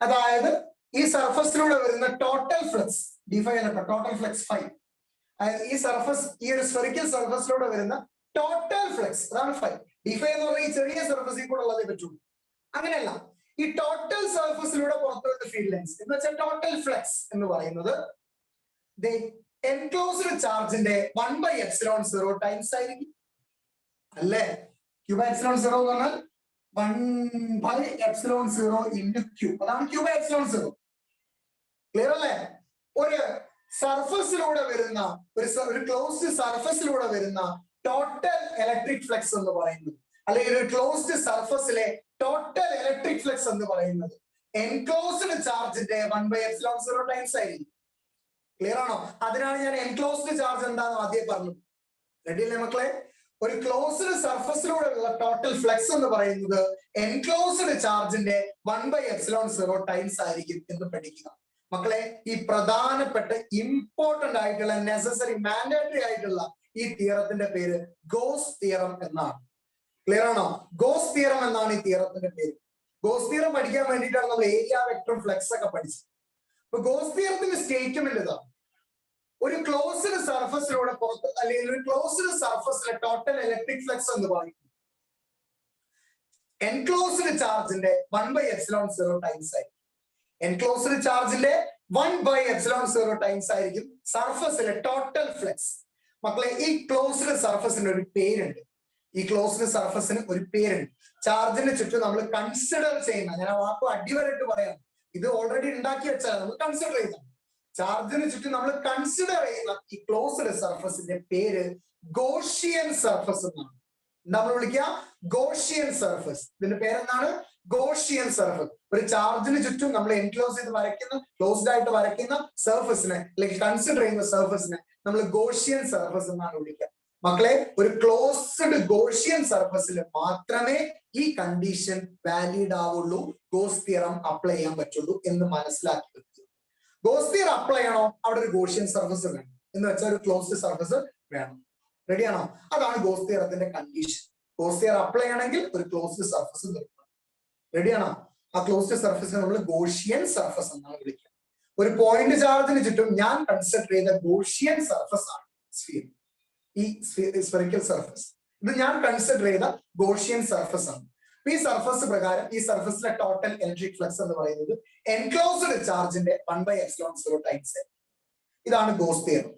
[SPEAKER 1] അതായത് ഈ സർഫസിലൂടെ വരുന്ന ടോട്ടൽ ഫ്ലക്സ് d5 അല്ല, ടോട്ടൽ ഫ്ലക്സ് 5. അതായത് ഈ സർഫസ്, ഈ ഒരു സ്ഫെറിക്കൽ സർഫസിലൂടെ വരുന്ന ടോട്ടൽ ഫ്ലക്സ് അതാണ് 5. d5 എന്ന് പറഞ്ഞാൽ ഈ ചെറിയ സർഫസിൽ കൂടെ ഉള്ളതേ പറ്റുള്ളൂ. അങ്ങനെയല്ല, ഈ ടോട്ടൽ സർഫസിലൂടെ പുറത്തു വരുന്ന ഫീൽഡ് ലൈൻസ് എന്ന് വെച്ചാൽ ടോട്ടൽ ഫ്ലക്സ് എന്ന് പറയുന്നത് എൻക്ലോസ്ഡ് ചാർജിന്റെ 1/epsilon 0 ടൈംസ് ആയിരിക്കും അല്ലേ. Q by epsilon 0 എന്ന് പറഞ്ഞാൽ 1/epsilon 0 into Q. അതാണ് Q by epsilon 0. ക്ലിയർ അല്ലേ? ഒരു സർഫസിലൂടെ വരുന്ന ഒരു ക്ലോസ്ഡ് സർഫസിലൂടെ വരുന്ന ടോട്ടൽ ഇലക്ട്രിക് ഫ്ലക്സ് എന്ന് പറയുന്നത്, അല്ലെങ്കിൽ ഒരു ക്ലോസ്ഡ് സർഫസിലെ ടോട്ടൽ ഇലക്ട്രിക് ഫ്ലക്സ് എന്ന് പറയുന്നത് എൻക്ലോസ്ഡ് ചാർജിന്റെ 1/epsilon 0 ടൈംസ് ആയിരിക്കും. ക്ലിയർ ആണോ? അതിനാണ് ഞാൻ എൻക്ലോസ്ഡ് ചാർജ് എന്താണെന്ന് ആദ്യം പറഞ്ഞത്. റെഡി അല്ലേ മക്കളെ? ഒരു ക്ലോസ്ഡ് സർഫസിലൂടെ ഉള്ള ടോട്ടൽ ഫ്ലക്സ് എന്ന് പറയുന്നത് എൻക്ലോസ്ഡ് ചാർജിന്റെ 1/epsilon 0 ടൈംസ് ആയിരിക്കും എന്ന് പഠിക്കുക മക്കളെ. ഈ പ്രധാനപ്പെട്ട ഇമ്പോർട്ടന്റ് ആയിട്ടുള്ള നെസസറി മാൻഡേറ്ററി ആയിട്ടുള്ള ഈ തിയറത്തിന്റെ പേര് ഗോസ് തിയറം എന്നാണ്. ക്ലിയർ ആണോ? ഗോസ് തിയറം എന്നാണ് ഈ തിയറത്തിന്റെ പേര്. ഗോസ് തിയറം പഠിക്കാൻ വേണ്ടിയിട്ടാണ് നമ്മൾ ഏരിയ വെക്ടർ ഫ്ലക്സ് ഒക്കെ പഠിച്ചത്. അപ്പൊ ഗോസ് തിയറത്തിന്റെ സ്റ്റേറ്റ്മെന്റ് ഇതാണ്: ഒരു ക്ലോസ്ഡ് സർഫസിലൂടെ പുറത്ത്, അല്ലെങ്കിൽ ഒരു ക്ലോസ്ഡ് സർഫസിലെ ടോട്ടൽ ഇലക്ട്രിക് ഫ്ലക്സ് എന്ന് പറയും എൻക്ലോസ്ഡ് ചാർജിന്റെ 1/epsilon 0 ടൈംസ് ആയിരിക്കും. എൻക്ലോസ്ഡ് ചാർജിന്റെ 1/epsilon 0 ടൈംസ് ആയിരിക്കും സർഫസിലെ ടോട്ടൽ ഫ്ലക്സ്. മക്കളെ, ഈ ക്ലോസ്ഡ് സർഫസിന് ഒരു പേരുണ്ട്. ഈ ക്ലോസ്ഡ് സർഫസിന് ഒരു പേരുണ്ട്. ചാർജിന് ചുറ്റും നമ്മൾ കൺസിഡർ ചെയ്യുന്ന, ഞാൻ ആ വാക്ക് അടിവരായിട്ട് പറയാം, ഇത് ഓൾറെഡി ഉണ്ടാക്കി വെച്ചാൽ നമ്മൾ കൺസിഡർ ചെയ്യുന്നത്. ചാർജിന് ചുറ്റും നമ്മൾ കൺസിഡർ ചെയ്യുന്ന ഈ ക്ലോസ്ഡ് സർഫസിന്റെ പേര് ഗോഷിയൻ സർഫസ് എന്നാണ്. നമ്മൾ വിളിക്കുക ഗോഷിയൻ സർഫസ്. ഇതിന്റെ പേരെന്താണ്? Gaussian surface. ഒരു ചാർജിന് ചുറ്റും നമ്മൾ എൻക്ലോസ് ചെയ്ത് വരയ്ക്കുന്ന, ക്ലോസ്ഡ് ആയിട്ട് വരയ്ക്കുന്ന സർഫസിനെ, അല്ലെങ്കിൽ കൺസിഡർ ചെയ്യുന്ന സർഫസിനെ നമ്മൾ ഗോഷിയൻ സർഫസ് എന്നാണ് വിളിക്കുക. മക്കളെ, ഒരു ക്ലോസ്ഡ് ഗോഷിയൻ സർഫസിൽ മാത്രമേ ഈ കണ്ടീഷൻ വാലിഡ് ആവുള്ളൂ, ഗോസ് തിയറം അപ്ലൈ ചെയ്യാൻ പറ്റുള്ളൂ എന്ന് മനസ്സിലാക്കി വെക്കുക. ഗോസ് തിയറം അപ്ലൈ ചെയ്യണോ, അവിടെ ഒരു ഗോഷിയൻ സർഫസ് വേണം, എന്ന് വെച്ചാൽ ഒരു ക്ലോസ്ഡ് സർഫസ് വേണം. റെഡിയാണോ? അതാണ് ഗോസ് തിയറത്തിന്റെ കണ്ടീഷൻ. ഗോസ് തിയറം അപ്ലൈ ചെയ്യണമെങ്കിൽ ഒരു ക്ലോസ്ഡ് സർഫസ് നിർത്തണം. റെഡിയാണോ? ആ ക്ലോസ്ഡ് സർഫസിനെ നമ്മൾ ഗോഷിയൻ സർഫസ് എന്നാണ് വിളിക്കുക. ഒരു പോയിന്റ് ചാർജിന് ചുറ്റും ഞാൻ കൺസിഡർ ചെയ്ത ഗോഷിയൻ സർഫസ് ആണ് സ്ഫിയർ. ഈ സ്ഫെറിക്കൽ സർഫസ് ഇത് ഞാൻ കൺസിഡർ ചെയ്ത ഗോഷിയൻ സർഫസ് ആണ്. ഈ സർഫസ് പ്രകാരം ഈ സർഫസിലെ ടോട്ടൽ ഇലക്ട്രിക് ഫ്ലക്സ് എന്ന് പറയുന്നത് എൻക്ലോസ്ഡ് ചാർജിന്റെ 1/ε0 ടൈംസ്. ഇതാണ് ഗോസ് തിയറം.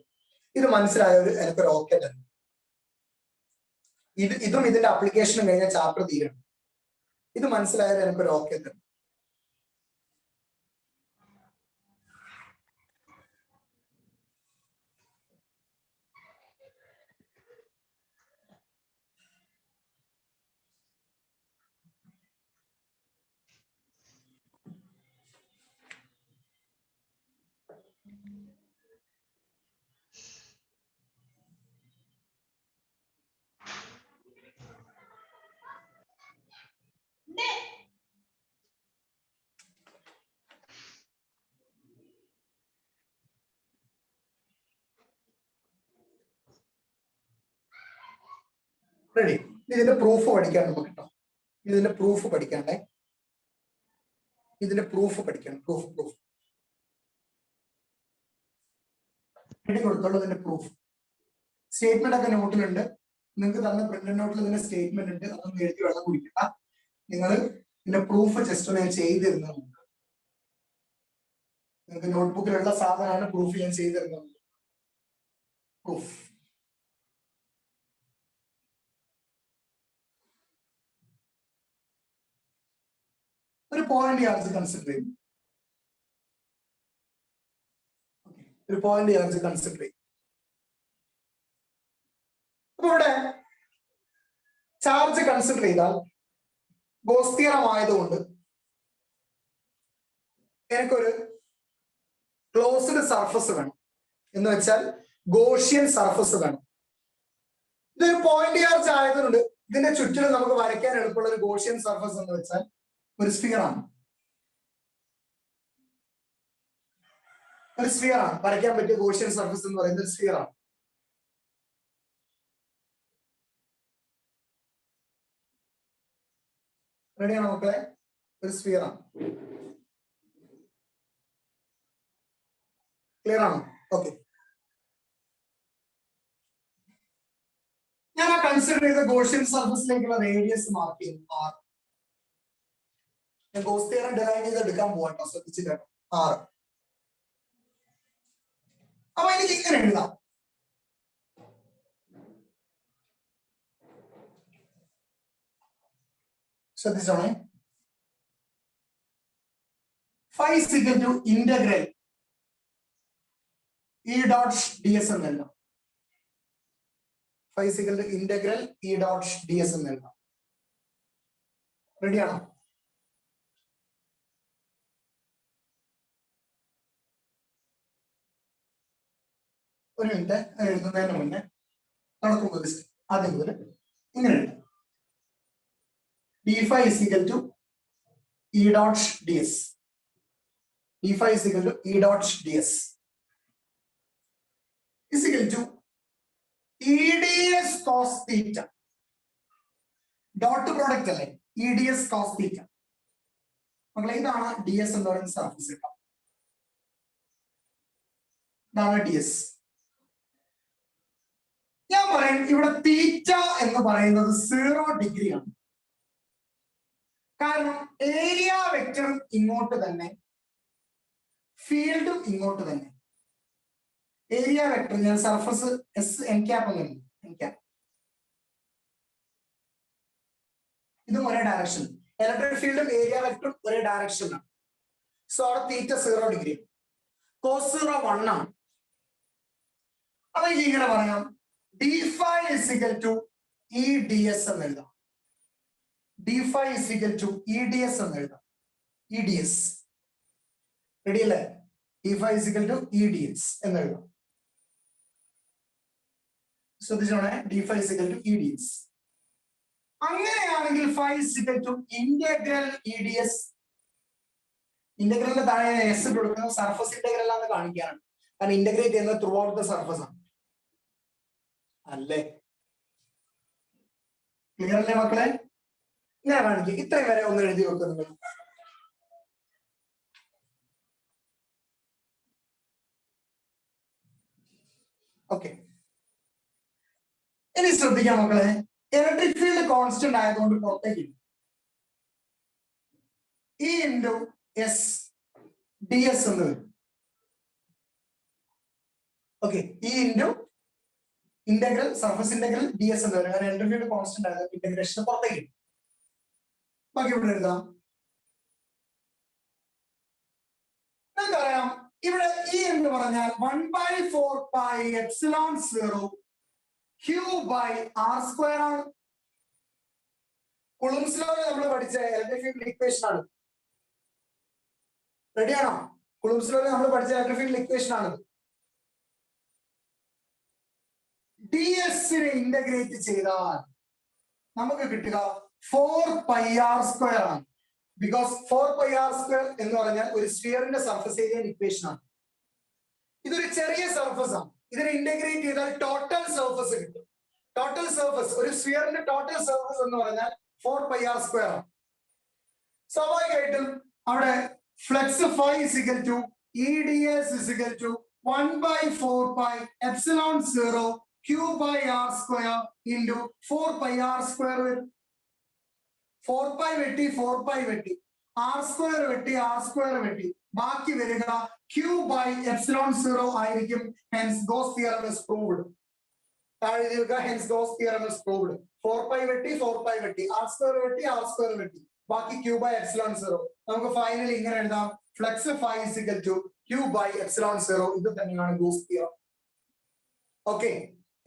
[SPEAKER 1] ഇത് മനസ്സിലായവർ എനിക്കൊരു ഓക്കെ തന്നെ. ഇതും ഇതിന്റെ അപ്ലിക്കേഷനും കഴിഞ്ഞ ചാപ്റ്റർ തീരണം. ഇത് മനസ്സിലായവർ എനിക്കൊരു ഓക്കെ തന്നെ. റെഡി? ഇതിന്റെ പ്രൂഫ് പഠിക്കാൻ നമുക്ക് കിട്ടും. ഇതിന്റെ പ്രൂഫ് പഠിക്കണ്ടേ? ഇതിന്റെ പ്രൂഫ് പഠിക്കണം. പ്രൂഫ് കൊടുത്തോളൂ. ഇതിന്റെ പ്രൂഫ് സ്റ്റേറ്റ്മെന്റ് ഒക്കെ നോട്ടിലുണ്ട്. നിങ്ങൾക്ക് തന്ന പ്രിന്റഡ് നോട്ടിൽ ഇതിന്റെ സ്റ്റേറ്റ്മെന്റ് ഉണ്ട്. അതൊന്നും എഴുതി വെള്ളം കുടിക്കണ്ട. നിങ്ങൾ ഇതിന്റെ പ്രൂഫ് ജസ്റ്റ് ഒന്ന് ഞാൻ ചെയ്തിരുന്നത്. നിങ്ങൾക്ക് നോട്ട്ബുക്കിലുള്ള സാധനമാണ് പ്രൂഫ് ഞാൻ ചെയ്തിരുന്നത്. പ്രൂഫ് ഒരു പോയിന്റ് ചാർജ് കൺസിഡർ ചെയ്യും. ഒരു പോയിന്റ് ചാർജ് കൺസിഡർ ചെയ്യും. അപ്പൊ ഇവിടെ ചാർജ് കൺസിഡർ ചെയ്താൽ ഗോസ് തിയറം ആയതുകൊണ്ട് എനിക്കൊരു ക്ലോസ്ഡ് സർഫസ് വേണം. എന്ന് വെച്ചാൽ ഗോഷ്യൻ സർഫസ് വേണം. ഇതൊരു പോയിന്റ് ചാർജ് ആയതുകൊണ്ട് ഇതിന്റെ ചുറ്റിലും നമുക്ക് വരയ്ക്കാൻ എളുപ്പമുള്ള ഒരു ഗോഷ്യൻ സർഫസ് എന്ന് വെച്ചാൽ ഒരു സ്ഫിയർ ആണ്. ഒരു സ്ഫിയർ ആണ് വരയ്ക്കാൻ പറ്റിയ ഗോഷ്യൻ സർഫസ് എന്ന് പറയുന്നത് സ്ഫിയർ ആണ്. റെഡിയാണോ മക്കളെ? ഒരു സ്ഫിയർ ആണ്. ക്ലിയർ ആണോ? ഓക്കെ. ഞാൻ ആ കൺസിഡർ ചെയ്ത ഗോഷ്യൻ സർഫസിലേക്കുള്ള റേഡിയസ് മാർക്ക് ചെയ്യുന്നു R. ഞാൻ ഗോസ് തിയറം ഡിറൈവ് ചെയ്ത് എടുക്കാൻ പോവാട്ടോ, ശ്രദ്ധിച്ചിട്ടോ? 6. അപ്പൊ എനിക്ക് ഇങ്ങനെ എഴുതാം. ശ്രദ്ധിച്ചോണേ. phi is equal to integral E dot ds എന്ന് എഴുതാം. phi is equal to integral E dot ds എന്ന് എഴുതാം. റെഡിയാണോ? ഒരു മിനിറ്റ്. എഴുതുന്നതിന് മുന്നേ നടക്കുമ്പോൾ ആദ്യം മുതൽ ഇങ്ങനെ എഴുതാം. d phi is equal to E dot ds. d phi is equal to E dot ds is equal to EDS cos theta. Dot product അല്ലേ? EDS cos theta. മക്കളെ ഇതാണ് ds എന്ന് പറയുന്ന സർഫസ്. ഇതാണ് ds. ഞാൻ പറയും ഇവിടെ തീറ്റ എന്ന് പറയുന്നത് 0 ഡിഗ്രി ആണ്. കാരണം ഏരിയ വെക്ടറും ഇങ്ങോട്ട് തന്നെ, ഫീൽഡും ഇങ്ങോട്ട് തന്നെ. ഏരിയ വെക്ടർ ഞാൻ സർഫസ് എസ് എൻ ക്യാപ്പ് എന്ന് എഴുതും. ഇതും ഒരേ ഡയറക്ഷൻ. ഇലക്ട്രിക് ഫീൽഡും ഏരിയ വെക്ടറും ഒരേ ഡയറക്ഷനിലാണ്. സോ അവിടെ തീറ്റ 0 ഡിഗ്രി. കോസ് 0 1 ആണ്. അപ്പൊ ഇങ്ങനെ പറയാം d phi is equal to EDS എന്ന് എഴുതാം. d phi is equal to EDS എന്ന് എഴുതാം. EDS റെഡി അല്ലേ? d phi is equal to EDS എന്ന് എഴുതാം. ശ്രദ്ധിച്ചോണേ. d phi is equal to EDS. അങ്ങനെയാണെങ്കിൽ phi is equal to integral EDS. ഇന്റഗ്രലിന്റെ താഴെ എസ് കൊടുക്കുന്നത് സർഫസ് ഇന്റഗ്രൽ ആണെന്ന് കാണിക്കാനാണ്. കാരണം ഇന്റഗ്രേറ്റ് ചെയ്യുന്നത് ത്രൂ ഔട്ട് ദ സർഫസ് ആണ്. അല്ലേ? ക്ലിയർ അല്ലേ മക്കളെ? ഇങ്ങനെ കാണിക്കും. ഇത്രയും വരെ ഒന്ന് എഴുതി വെക്കുന്നുണ്ട്. ഓക്കെ. ഇനി ശ്രദ്ധിക്കാം മക്കളെ. ഇലക്ട്രിക് ഫീൽഡ് കോൺസ്റ്റന്റ് ആയതുകൊണ്ട് പുറത്തേക്ക് E into S D S എന്ന് വരും. Okay, E into integral surface integral D S എന്ന് വരും. അങ്ങനെ എൻട്രി ഫീൽഡ് കോൺസ്റ്റന്റ് ആയത് ഇന്റഗ്രേഷൻ പുറത്തേക്ക്. ബാക്കി ഇവിടെ എഴുതാം. നമുക്കറിയാം ഇവിടെ ഇ എന്ന് പറഞ്ഞാൽ 1/4πε0 Q by r സ്ക്വയർ ആണ്. കുളുംസ് ലോ നമ്മൾ പഠിച്ച ഇലക്ട്രിക് ഫീൽഡ് ഇക്വേഷൻ ആണ്. റെഡിയാണോ? കുളുംസ് ലോ നമ്മൾ പഠിച്ച ഇലക്ട്രിക് ഫീൽഡ് ഇക്വേഷൻ ആണ്. ഡി എസിനെ ഇന്റഗ്രേറ്റ് ചെയ്താൽ നമുക്ക് കിട്ടുക 4πr² ആണ്. ബിക്കോസ് 4πr² എന്ന് പറഞ്ഞാൽ ഒരു സ്ഫിയറിന്റെ സർഫസ് ഏരിയ ഇക്വേഷൻ ആണ്. ഇതൊരു ചെറിയ സർഫസ് ആണ്. ഇതിനെ ഇന്റഗ്രേറ്റ് ചെയ്താൽ ടോട്ടൽ സർഫസ് കിട്ടും. ടോട്ടൽ സർഫസ്, ഒരു സ്ഫിയറിന്റെ ടോട്ടൽ സർഫസ് എന്ന് പറഞ്ഞാൽ 4πr² ആണ്. സ്വാഭാവികമായിട്ടും അവിടെ flux φ = EdS = 1/4πε0 Q by r² into 4πr² വരും. 4π വെട്ടി 4π വെട്ടി r² വെട്ടി r² വെട്ടി ബാക്കി വരിക Q by ε0 ആയിരിക്കും. hence Gauss theorem is proved. hence Gauss theorem is proved. 4π വെട്ടി 4π വെട്ടി r² വെട്ടി r² വെട്ടി ബാക്കി Q by ε0. നമുക്ക് ഫൈനലി ഇങ്ങനെ എഴുതാം, ഫ്ലക്സ് φ = Q by ε0. ഇത് തന്നെയാണ് Gauss theorem. ഓക്കെ,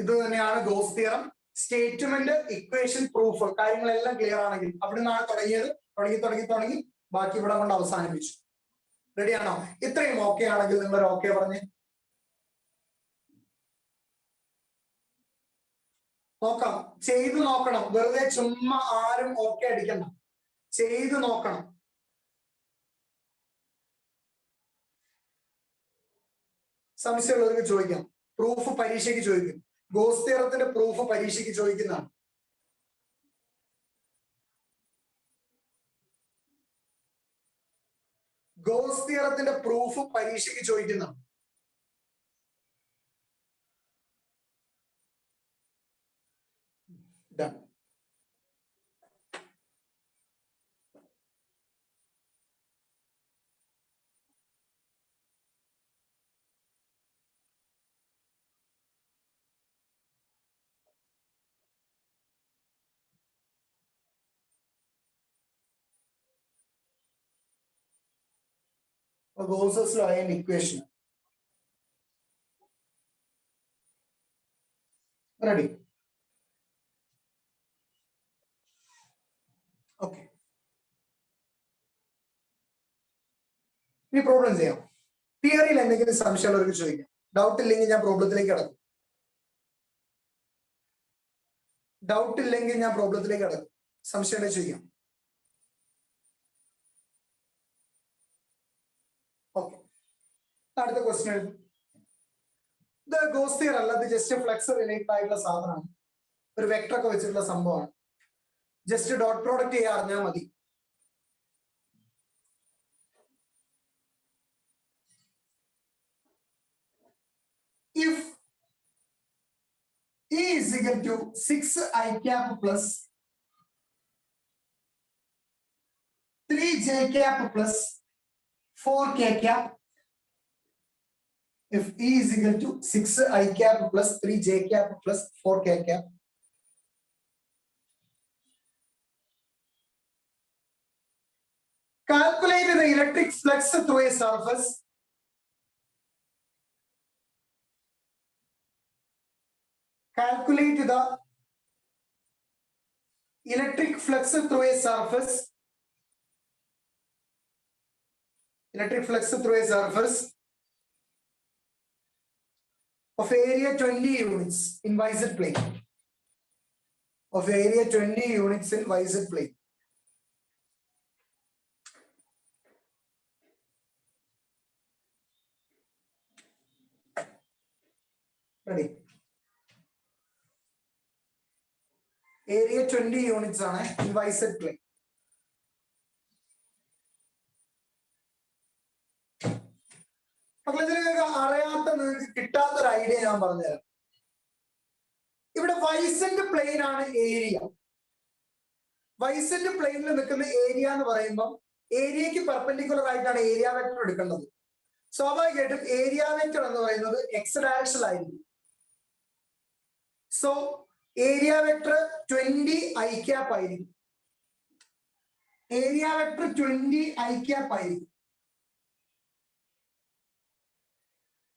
[SPEAKER 1] ഇത് തന്നെയാണ് goes theorem. Statement, equation, proof, കാര്യങ്ങളെല്ലാം ക്ലിയർ ആണെങ്കിൽ അവിടെ നിന്നാണ് തുടങ്ങിയത്. തുടങ്ങി ബാക്കി ഇവിടെ കൊണ്ട് അവസാനിപ്പിച്ചു. റെഡിയാണോ? ഇത്രയും ഓക്കെ ആണെങ്കിൽ നിങ്ങൾ ഓക്കെ പറഞ്ഞ് നോക്കാം. ചെയ്തു നോക്കണം. വെറുതെ ചുമ്മാ ആരും ഓക്കെ അടിക്കണ്ട, ചെയ്തു നോക്കണം. സംശയമുള്ളവർക്ക് ചോദിക്കാം. പ്രൂഫ് പരീക്ഷയ്ക്ക് ചോദിക്കും. ഗോസ് തിയറത്തിന്റെ പ്രൂഫ് പരീക്ഷയ്ക്ക് ചോദിക്കുന്നതാണ്. ഗോസ് തിയറത്തിന്റെ പ്രൂഫ് പരീക്ഷയ്ക്ക് ചോദിക്കുന്നതാണ്. Gauss's law and equation. Ready? Okay. ഈ പ്രോബ്ലം ചെയ്യാം. തിയറിയിൽ എന്തെങ്കിലും സംശയമുള്ളവർക്ക് ചോദിക്കാം. ഡൗട്ട് ഇല്ലെങ്കിൽ ഞാൻ പ്രോബ്ലത്തിലേക്ക് കടക്കും. സംശയം ചോദിക്കാം. ഓക്കെ, അടുത്ത ക്വസ്റ്റ്യൻ എഴുതും. ഇത് ഗോസ് തിയറം അല്ല, ഇത് ജസ്റ്റ് ഫ്ലക്സ് റിലേറ്റഡ് ആയിട്ടുള്ള സാധനമാണ്. ഒരു വെക്ടർ ഒക്കെ വെച്ചിട്ടുള്ള സംഭവമാണ്. ജസ്റ്റ് ഡോട്ട് പ്രോഡക്റ്റ് ചെയ്യാൻ അറിഞ്ഞാൽ മതി. If E is equal to 6i cap plus 3j cap plus 4k cap. If E is equal to 6i cap plus 3j cap plus 4k cap. Calculate the electric flux through a surface. Calculate the electric flux through a surface. Electric flux through a surface of area 20 units in YZ plane. Of area 20 units in YZ plane. Ready? Area 20 units ആണ് in YZ plane. അറിയാത്ത നിങ്ങൾക്ക് കിട്ടാത്തൊരു idea ഞാൻ പറഞ്ഞുതരാം. ഇവിടെ വൈസെന്റ് plain ആണ് area. വൈസെന്റ് പ്ലെയിനിൽ നിൽക്കുന്ന ഏരിയ എന്ന് പറയുമ്പോൾ ഏരിയക്ക് പെർപെൻഡിക്കുലർ ആയിട്ടാണ് ഏരിയ വെക്ടർ എടുക്കേണ്ടത്. സ്വാഭാവികമായിട്ടും ഏരിയ വെക്ടർ എന്ന് പറയുന്നത് എക്സ് ഡയറക്ഷൻ ആയിരിക്കും. So area vector 20 i cap ആയിരിക്കും. ഏരിയ വെക്ടർ 20 i cap ആയിരിക്കും.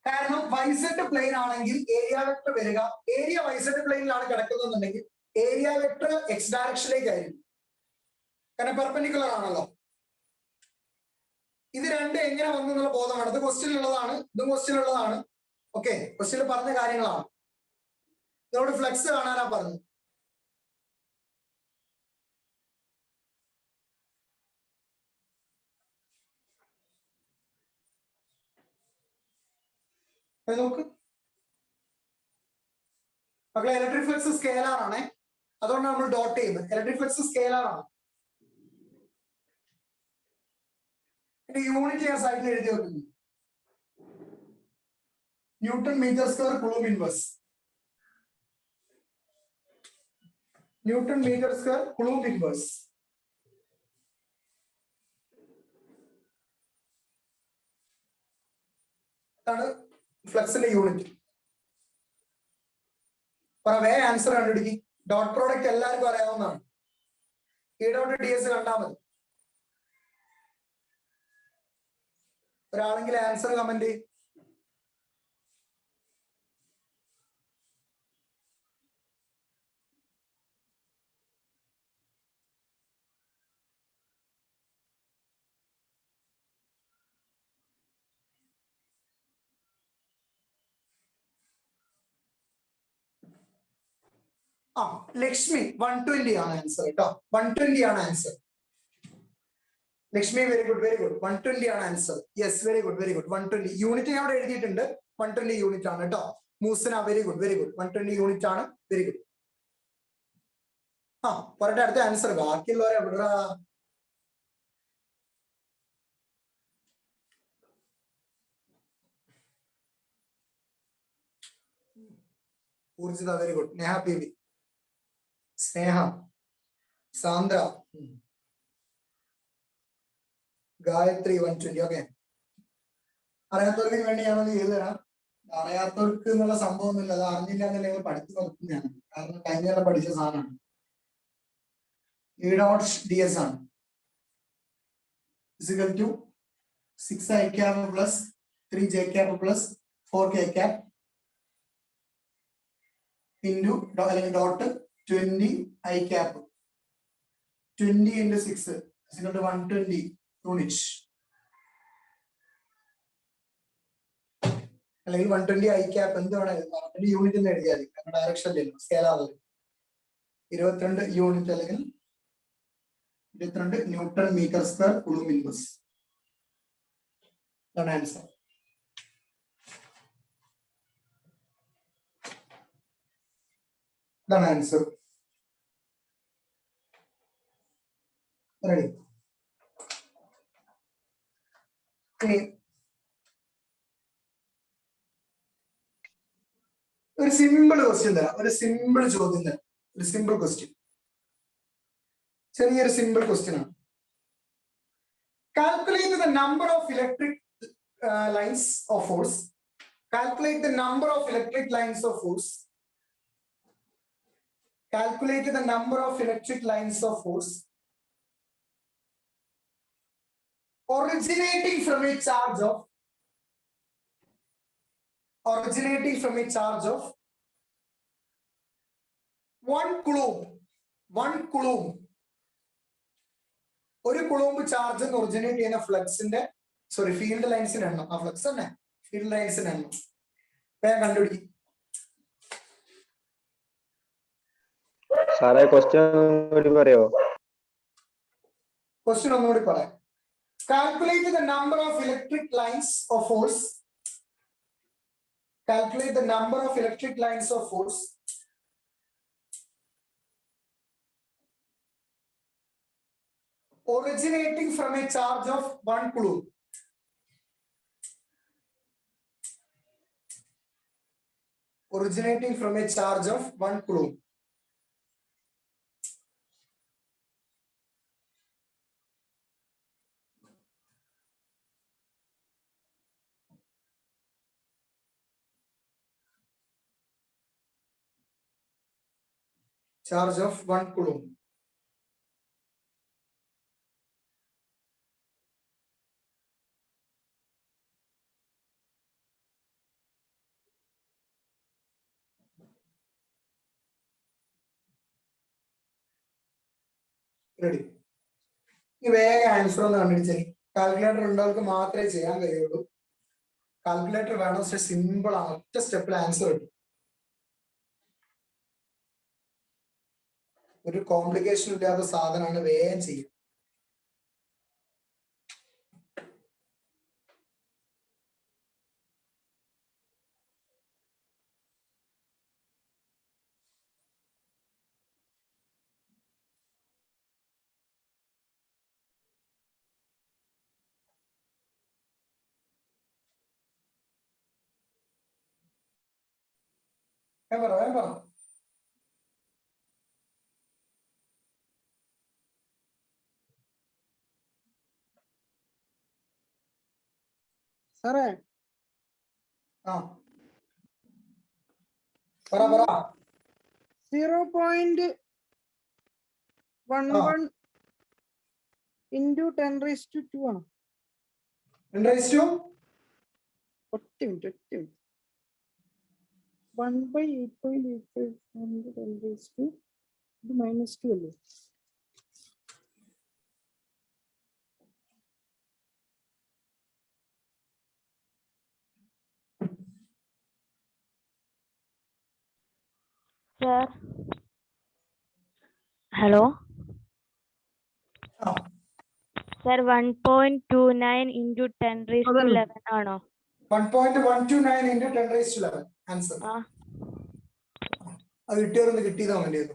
[SPEAKER 1] കാരണം വൈസെറ്റ് പ്ലെയിൻ ആണെങ്കിൽ ഏരിയ വെക്ടർ വരിക, ഏരിയ വൈസെറ്റ് പ്ലെയിനിലാണ് കിടക്കുന്നതെന്നുണ്ടെങ്കിൽ ഏരിയ വെക്ടർ എക്സ് ഡയറക്ഷനിലേക്കായിരിക്കും, കാരണം പെർപെൻഡിക്കുലർ ആണല്ലോ. ഇത് രണ്ട് എങ്ങനെ വന്നു എന്നുള്ള ബോധമാണ്. ഇത് ക്വസ്റ്റ്യൻ ഉള്ളതാണ്, ഇതും ക്വസ്റ്റ്യൻ ഉള്ളതാണ്. ഓക്കെ, ക്വസ്റ്റ്യനിൽ പറഞ്ഞ കാര്യങ്ങളാണ്. ഇതോട് ഫ്ലെക്സ് കാണാനാ പറഞ്ഞു. നോക്ക് മക്കളെ, ഇലക്ട്രിക് ഫ്ലക്സ് സ്കേലാർ ആണേ, അതുകൊണ്ടാണ് നമ്മൾ ഡോട്ട് ചെയ്യുന്നത്. ഇലക്ട്രിക് ഫ്ലക്സ് സ്കേലാർ ആണ്. യൂണിറ്റ് ഞാൻ സൈഡിൽ എഴുതി വെക്കുന്നു. Newton metre square coulomb inverse. Newton metre square coulomb inverse. അതാണ് ഫ്ലക്സിന്റെ യൂണിറ്റ്. വേ ആൻസർ കണ്ടുപിടിക്കും. ഡോട്ട് പ്രോഡക്റ്റ് എല്ലാവർക്കും അറിയാവുന്നതാണ്. ഇ ഡോട്ട് ഡി എസ് കണ്ടാൽ മതി. ഒരാളെങ്കിൽ ആൻസർ കമന്റ് ചെയ്യും. ലക്ഷ്മി 120 ആണ് ആൻസർ കേട്ടോ. 120 ആണ് answer. Lakshmi very good, very good. 120 ആണ് answer. Yes, very good, very good. 120 unit ഞാൻ അവിടെ എഴുതിയിട്ടുണ്ട്. 120 യൂണിറ്റ് ആണ് കേട്ടോ. മൂസന very good, very good. 120 unit ആണ്. Very good. പറട്ടെ അടുത്ത ആൻസർ. ബാക്കിയുള്ളവരെ എവിടാ? Urjitha very good. Neha Baby, Sneha, Sandra, Gayathri 120. Okay, അറിയാത്തവർക്ക് വേണ്ടി ഞാനത് ചെയ്തു തരാം. അറിയാത്തവർക്ക് എന്നുള്ള സംഭവം ഒന്നുമില്ല. അത് അറിഞ്ഞില്ല എന്നല്ലെങ്കിൽ പഠിച്ചു നോക്കുന്നതാണ്. കാരണം കഴിഞ്ഞ പഠിച്ച സാധനമാണ്. ഇ ഡോട്ട് ഡി എസ് ആണ് is equal to 6 i cap plus 3 j cap plus 4 k cap into അല്ലെങ്കിൽ dot 20 i cap. 20 into 6 is equal to 120 units. അല്ലെങ്കിൽ 120 i cap എന്ത് വേണം യൂണിറ്റ് എന്ന് എഴുതിയാൽ മതി. ഡയറക്ഷൻ സ്കെയിലാർ 22 യൂണിറ്റ് അല്ലെങ്കിൽ 22 newton metre square coulomb inverse. ഇതാണ് ആൻസർ. ഇതാണ് ആൻസർ. റെഡി. ഒരു സിമ്പിൾ ക്വസ്റ്റ്യൻ തരാം. ഒരു സിമ്പിൾ ചോദ്യം തരാം. ഒരു സിമ്പിൾ ക്വസ്റ്റ്യൻ, ചെറിയൊരു സിമ്പിൾ ക്വസ്റ്റ്യൻ ആണ്. Calculate the number of electric lines of force. Calculate the number of electric lines of force. Calculate the number of electric lines of force originating from a charge of 1 coulomb. 1 coulomb. ഒരു കുളൂംബ് charge originate ചെയ്യുന്ന ഫ്ലക്സിന്റെ field ലൈൻസിന് എണ്ണം. ആ flux തന്നെ field ലൈൻസിന് എണ്ണം വേഗം കണ്ടുപിടിക്കും.
[SPEAKER 4] സാറേ question പറയോ?
[SPEAKER 1] ക്വസ്റ്റ്യൻ ഒന്നുകൂടി പറയാം. Calculate the number of electric lines of force. Calculate the number of electric lines of force originating from a charge of 1 coulomb. Originating from a charge of 1 coulomb. charge of 1 coulomb. Ready? ഈ വേഗം answer ഒന്ന് കണ്ടുപിടിച്ചേ. Calculator ഉള്ളവർക്ക് മാത്രമേ ചെയ്യാൻ കഴിയുള്ളൂ. Calculator വേണം, പക്ഷെ simple ആണ്, ഒറ്റ സ്റ്റെപ്പിൽ ആൻസർ കിട്ടും. ഒരു കോംപ്ലിക്കേഷൻ ഇല്ലാത്ത സാധനമാണ്, വേഗം ചെയ്യും. വേഗം പറ.
[SPEAKER 2] സാറേ
[SPEAKER 1] ആ പറ.
[SPEAKER 2] 0.11 into 10⁻² ആണ്.
[SPEAKER 1] 10⁻²?
[SPEAKER 2] ഒറ്റ മിനിറ്റ്. 1/8.85 into 10⁻², ഇത് -2 അല്ലേ?
[SPEAKER 3] Sir. Hello. Sir, 1.29 into 10⁻11 ആണോ?
[SPEAKER 1] 1.129 into 10⁻11 ആൻസർ. അത് കിട്ടിയവരൊന്ന് കിട്ടിയതാ വേണ്ടിയത്.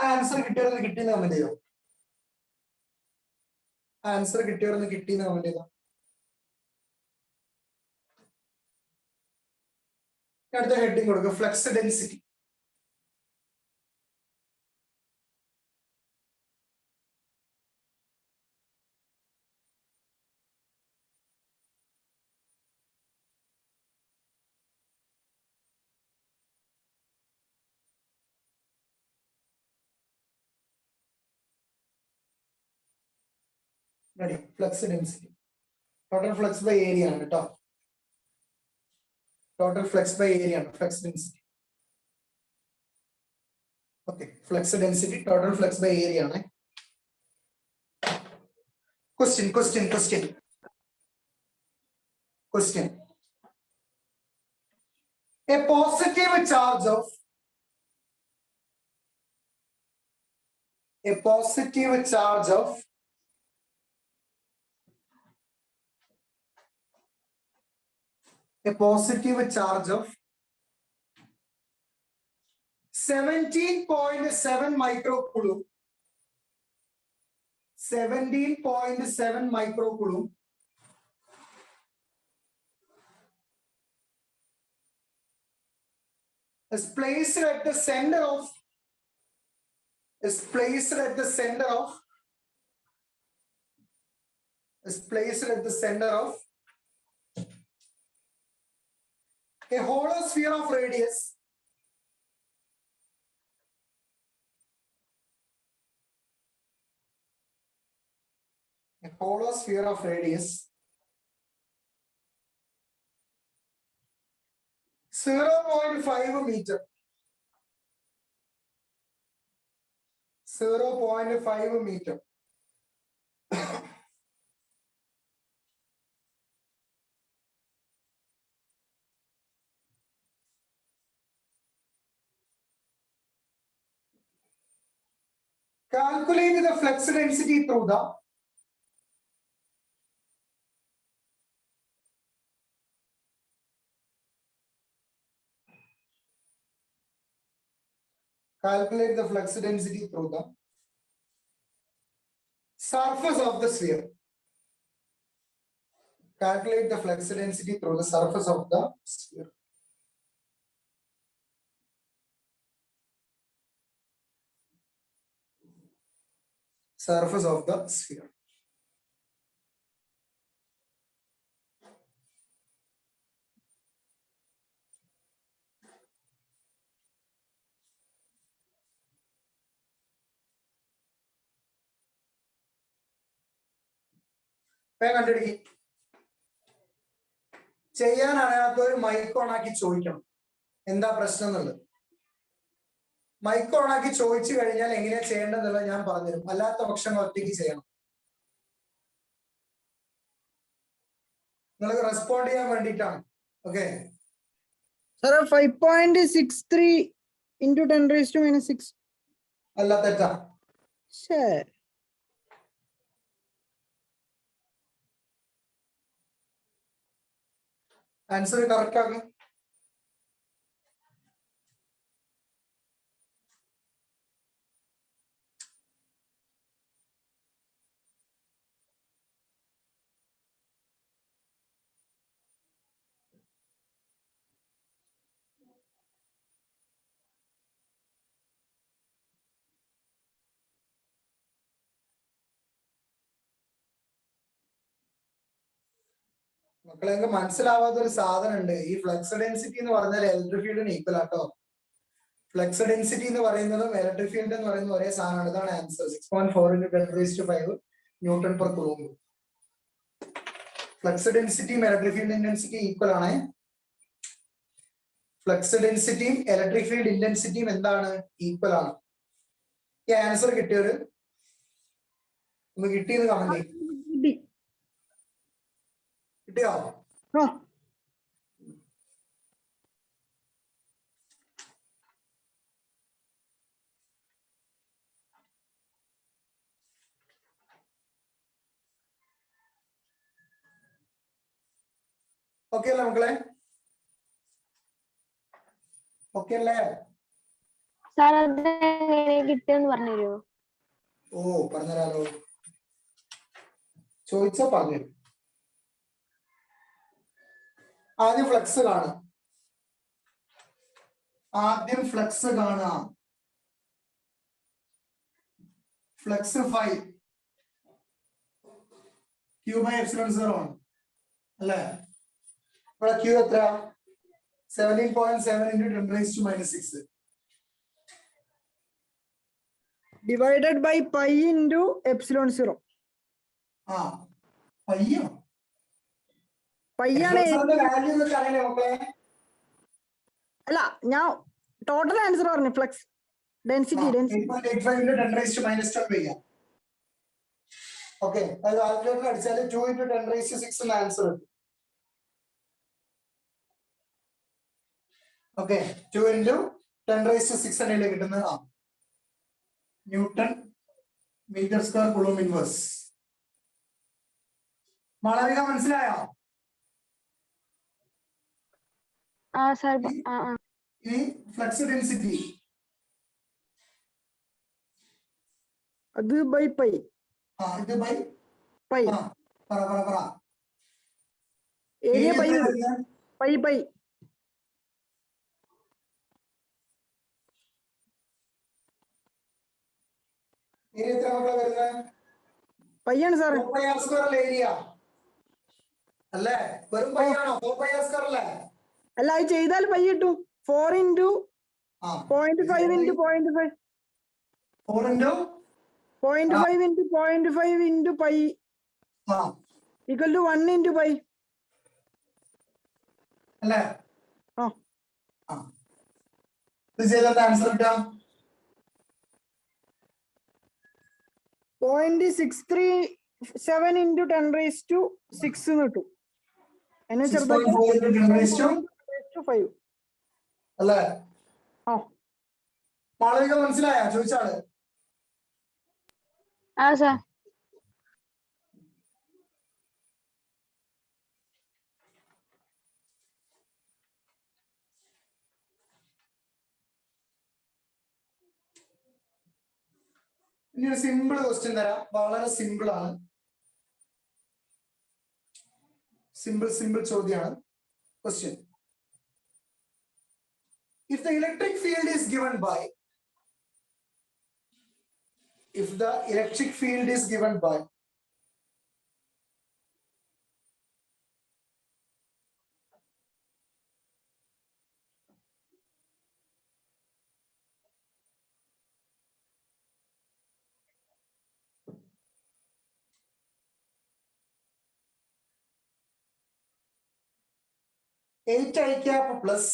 [SPEAKER 1] ആൻസർ കിട്ടിയവരൊന്ന് കിട്ടിയെന്ന് കമന്റ് ചെയ്തോ. ആൻസർ കിട്ടിയവരൊന്ന് കിട്ടിയെന്ന് കമന്റ് ചെയ്തോ. അടുത്ത ഹെഡിങ് കൊടുക്കുക, flux density. Ready? Flux density. Total flux by area ആണ് കേട്ടോ. Total flux by area ആണ് flux density. Okay, flux density, total flux by area ആണ്. Question. A positive charge of a positive charge of 17.7 microcoulomb. 17.7 microcoulomb is placed at the center of a hollow sphere of radius a hollow sphere of radius 0.5 meter. 0.5 meter. Calculate the flux density through the surface of the sphere. Calculate the flux density through the surface of the sphere. Surface of the sphere. ചെയ്യാൻ അറിയാത്തവർ mic ഓണാക്കി ചോദിക്കണം എന്താ പ്രശ്നം എന്നുള്ളത്. Mic ഓണാക്കി ചോദിച്ചു കഴിഞ്ഞാൽ എങ്ങനെയാ ചെയ്യേണ്ടതെന്നുള്ളത് ഞാൻ പറഞ്ഞുതരും. അല്ലാത്ത പക്ഷം ഒറ്റയ്ക്ക് ചെയ്യണം. നിങ്ങൾക്ക് റെസ്പോണ്ട് ചെയ്യാൻ വേണ്ടിയിട്ടാണ്. Okay
[SPEAKER 2] Sir, 5.63 into 10 raised to minus 6.
[SPEAKER 1] അല്ല, തെറ്റാ.
[SPEAKER 2] Sure.
[SPEAKER 1] ആൻസർ കറക്റ്റ് ആകും. മക്കളെ, നിങ്ങൾക്ക് മനസ്സിലാവാത്ത ഒരു സാധനം ഉണ്ട്. ഈ ഫ്ലക്സ് ഡെൻസിറ്റി എന്ന് പറഞ്ഞാൽ ഇലക്ട്രിക് ഫീൽഡിന് ഈക്വൽ ആട്ടോ. ഫ്ലക്സ് ഡെൻസിറ്റി എന്ന് പറയുന്നതും ഇലക്ട്രിക് ഫീൽഡ് എന്ന് പറയുന്ന ഒരേ സാധനമാണ്. ഇതാണ് answer. 6.4 into 10⁵ newton per coulomb. Flux ഡെൻസിറ്റിയും ഇലക്ട്രിക് ഫീൽഡ് ഇന്റൻസിറ്റി ഈക്വൽ ആണ്. ഫ്ലക്സ് ഡെൻസിറ്റിയും ഇലക്ട്രിക് ഫീൽഡ് ഇന്റൻസിറ്റിയും എന്താണ്? ഈക്വൽ ആണ്. ഈ ആൻസർ കിട്ടിയൊരു ഒന്ന് കിട്ടിയെന്ന് കമന്റ് ചെയ്യും. കിട്ടിയോ? ഓക്കെ അല്ലേ മക്കളെ? ഓക്കെ അല്ലേ?
[SPEAKER 3] സാർ അതെങ്ങനെ കിട്ടിയെന്ന് പറഞ്ഞുതരുമോ?
[SPEAKER 1] ഓ, പറഞ്ഞുതരാലോ. ചോദിച്ചാ പറഞ്ഞുതരും. ആദ്യം ഫ്ലക്സ് കാണാം. ഫ്ലക്സ് 5 Q/ε0 ആണ് അല്ലേ? ഇവിടെ Q എത്ര? 17.7 into 10⁻⁻⁶.
[SPEAKER 2] Divided by pi into epsilon 0.
[SPEAKER 1] ആ, പയ്യോ
[SPEAKER 2] പയ്യാണ്.
[SPEAKER 1] വാല്യൂ എന്നൊക്കെ അറിയണേ മക്കളെ?
[SPEAKER 2] അല്ല, ഞാൻ ടോട്ടൽ ആൻസർ പറഞ്ഞു. ഫ്ലക്സ് ഡെൻസിറ്റി
[SPEAKER 1] 8.85 into 10⁻⁻12 ചെയ്യാം. ഓക്കെ, അത് കാൽക്കുലേറ്റർ അടിച്ചാൽ 2 into 10⁻⁶ എന്ന ആൻസർ കിട്ടും. ഓക്കെ, 2 into 10⁻⁶ എന്നതിൽ കിട്ടുന്നത് newton metre square coulomb inverse. Malavika മനസ്സിലായോ?
[SPEAKER 3] sir.
[SPEAKER 1] ഇനി ഫ്ലക്സ് ഡെൻസിറ്റി
[SPEAKER 2] അത് ബൈ പൈ.
[SPEAKER 1] ഇത് ബൈ
[SPEAKER 2] പൈ.
[SPEAKER 1] പറ
[SPEAKER 2] area pi pi pi.
[SPEAKER 1] Area എത്ര മക്കളെ വരുന്നത്?
[SPEAKER 2] പയ്യാണ് സാറേ.
[SPEAKER 1] 4πr സ്ക്വയർ ഏരിയ അല്ലേ? വെറും പയ്യാണോ? 4πr സ്ക്വയർ അല്ലേ?
[SPEAKER 2] അല്ല, അത് ചെയ്താൽ പൈ കിട്ടും. 4 into 0.5 into 0.5.
[SPEAKER 1] 4 into
[SPEAKER 2] 0.5 into 0.5 into pi equal to 1 into pi.
[SPEAKER 1] അല്ലേ?
[SPEAKER 2] ആ.
[SPEAKER 1] ഇത് ചെയ്താൽ ആൻസർ കിട്ടാം
[SPEAKER 2] 0.637 into 10 raised to 6 എന്ന് കിട്ടും.
[SPEAKER 1] 6.4 into 10 raised to
[SPEAKER 2] 5.
[SPEAKER 1] അല്ലേ? മാളവിക
[SPEAKER 3] Ah,
[SPEAKER 1] മനസ്സിലായോ ചോദിച്ചാള്?
[SPEAKER 3] sir.
[SPEAKER 1] ഇനി ഒരു സിമ്പിൾ ക്വസ്റ്റ്യൻ തരാം. വളരെ സിമ്പിൾ ആണ്. സിമ്പിൾ ചോദ്യമാണ്. Question: if the electric field is given by 8i cap plus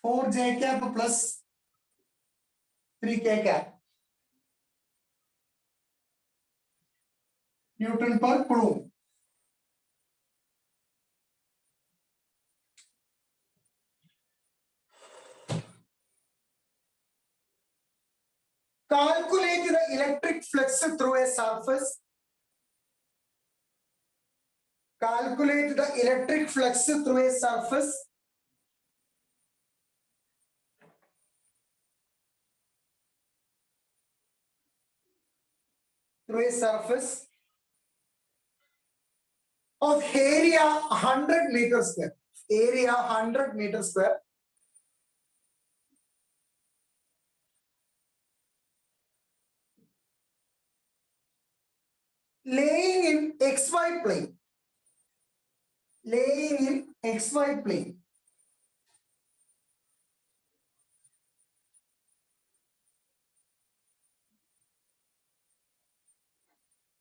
[SPEAKER 1] 4j cap plus 3k cap Newton per Coulomb. Calculate the electric flux through a surface. Calculate the electric flux through a surface of area 100 meters square. Area 100 meters square. Laying in XY plane. Laying in XY plane.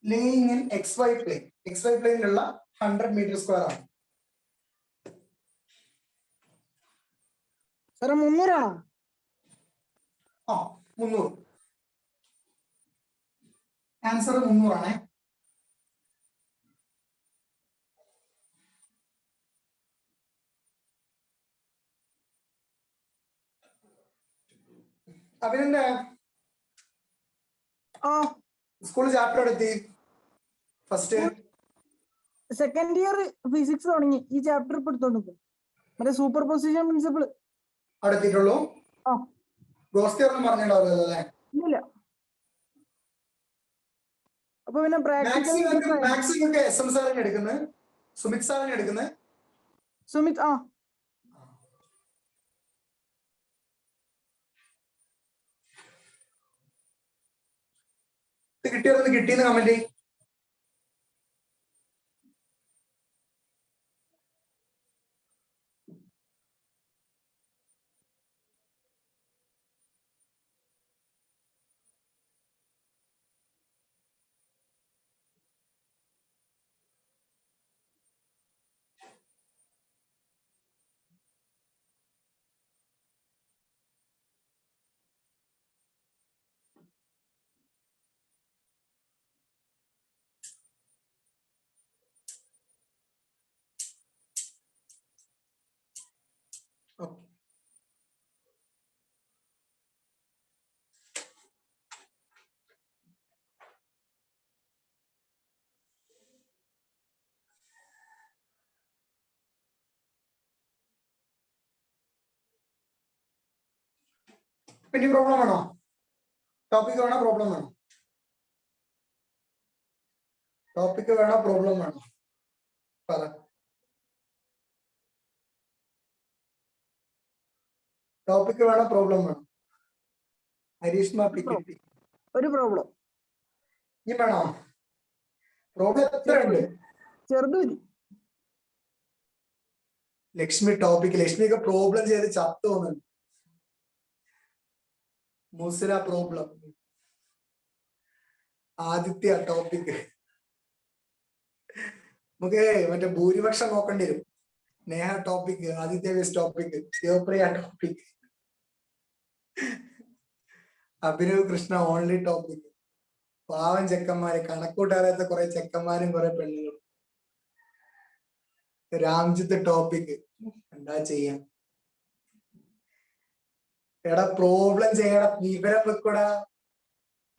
[SPEAKER 1] Laying in XY plane. XY plane ഉള്ള 100 meter square ആണ്.
[SPEAKER 2] സാറേ 300 ആണോ?
[SPEAKER 1] 300. Answer 300 ആണേ. Abhinanda school chapter എടുത്തി first
[SPEAKER 2] second year physics തുടങ്ങി. ഈ chapter ഇപ്പൊ എടുത്തോണ്ട് മറ്റേ സൂപ്പർ പൊസിഷൻ പ്രിൻസിപ്പിൾ
[SPEAKER 1] അടുത്തിട്ടുള്ളൂ. ഗോസ് തിയറം പറഞ്ഞിട്ടുണ്ടാവില്ല അല്ലേ?
[SPEAKER 2] ഇല്ല. അപ്പൊ പിന്നെ
[SPEAKER 1] മാക്സിമൊക്കെ SM സാറിന് എടുക്കുന്നത്, സുമിത് സാറിന് എടുക്കുന്നത്.
[SPEAKER 2] സുമിത്
[SPEAKER 1] കിട്ടിയതൊന്ന് കിട്ടിയെന്ന് കമന്റ്. പിന്നെ പ്രോബ്ലം വേണോ? ടോപ്പിക് വേണോ പ്രോബ്ലം വേണോ? ടോപ്പിക് വേണോ പ്രോബ്ലം വേണോ? പറ. ടോപ്പിക് വേണോ പ്രോബ്ലം വേണോ? ഹരീഷ്മ പിക്കിട്ടി.
[SPEAKER 2] ഒരു പ്രോബ്ലം.
[SPEAKER 1] ഇനി വേണോ? പ്രോബ്ലം എത്ര ഉണ്ട്?
[SPEAKER 2] ചെറുത് മതി.
[SPEAKER 1] ലക്ഷ്മി ടോപ്പിക്. ലക്ഷ്മിയൊക്കെ പ്രോബ്ലം ചെയ്ത് ചത്തു തോന്നുന്നു. മുസില പ്രോബ്ലം. ആദിത്യ ടോപ്പിക്. നമുക്ക് മറ്റേ ഭൂരിപക്ഷം നോക്കേണ്ടി വരും. നേഹ ടോപ്പിക്, ആദിത്യ വേസ് topic, Shivapriya topic, Abhinav Krishna only topic. പാവം ചെക്കന്മാര്, കണക്കൂട്ടറിയാത്ത കുറെ ചെക്കന്മാരും കുറെ പെണ്ണുങ്ങളും. രാംജിത്ത് ടോപ്പിക്. എന്താ ചെയ്യാം? എടാ പ്രോബ്ലം ചെയ്യണം, വിവരം വെക്കൂടാ.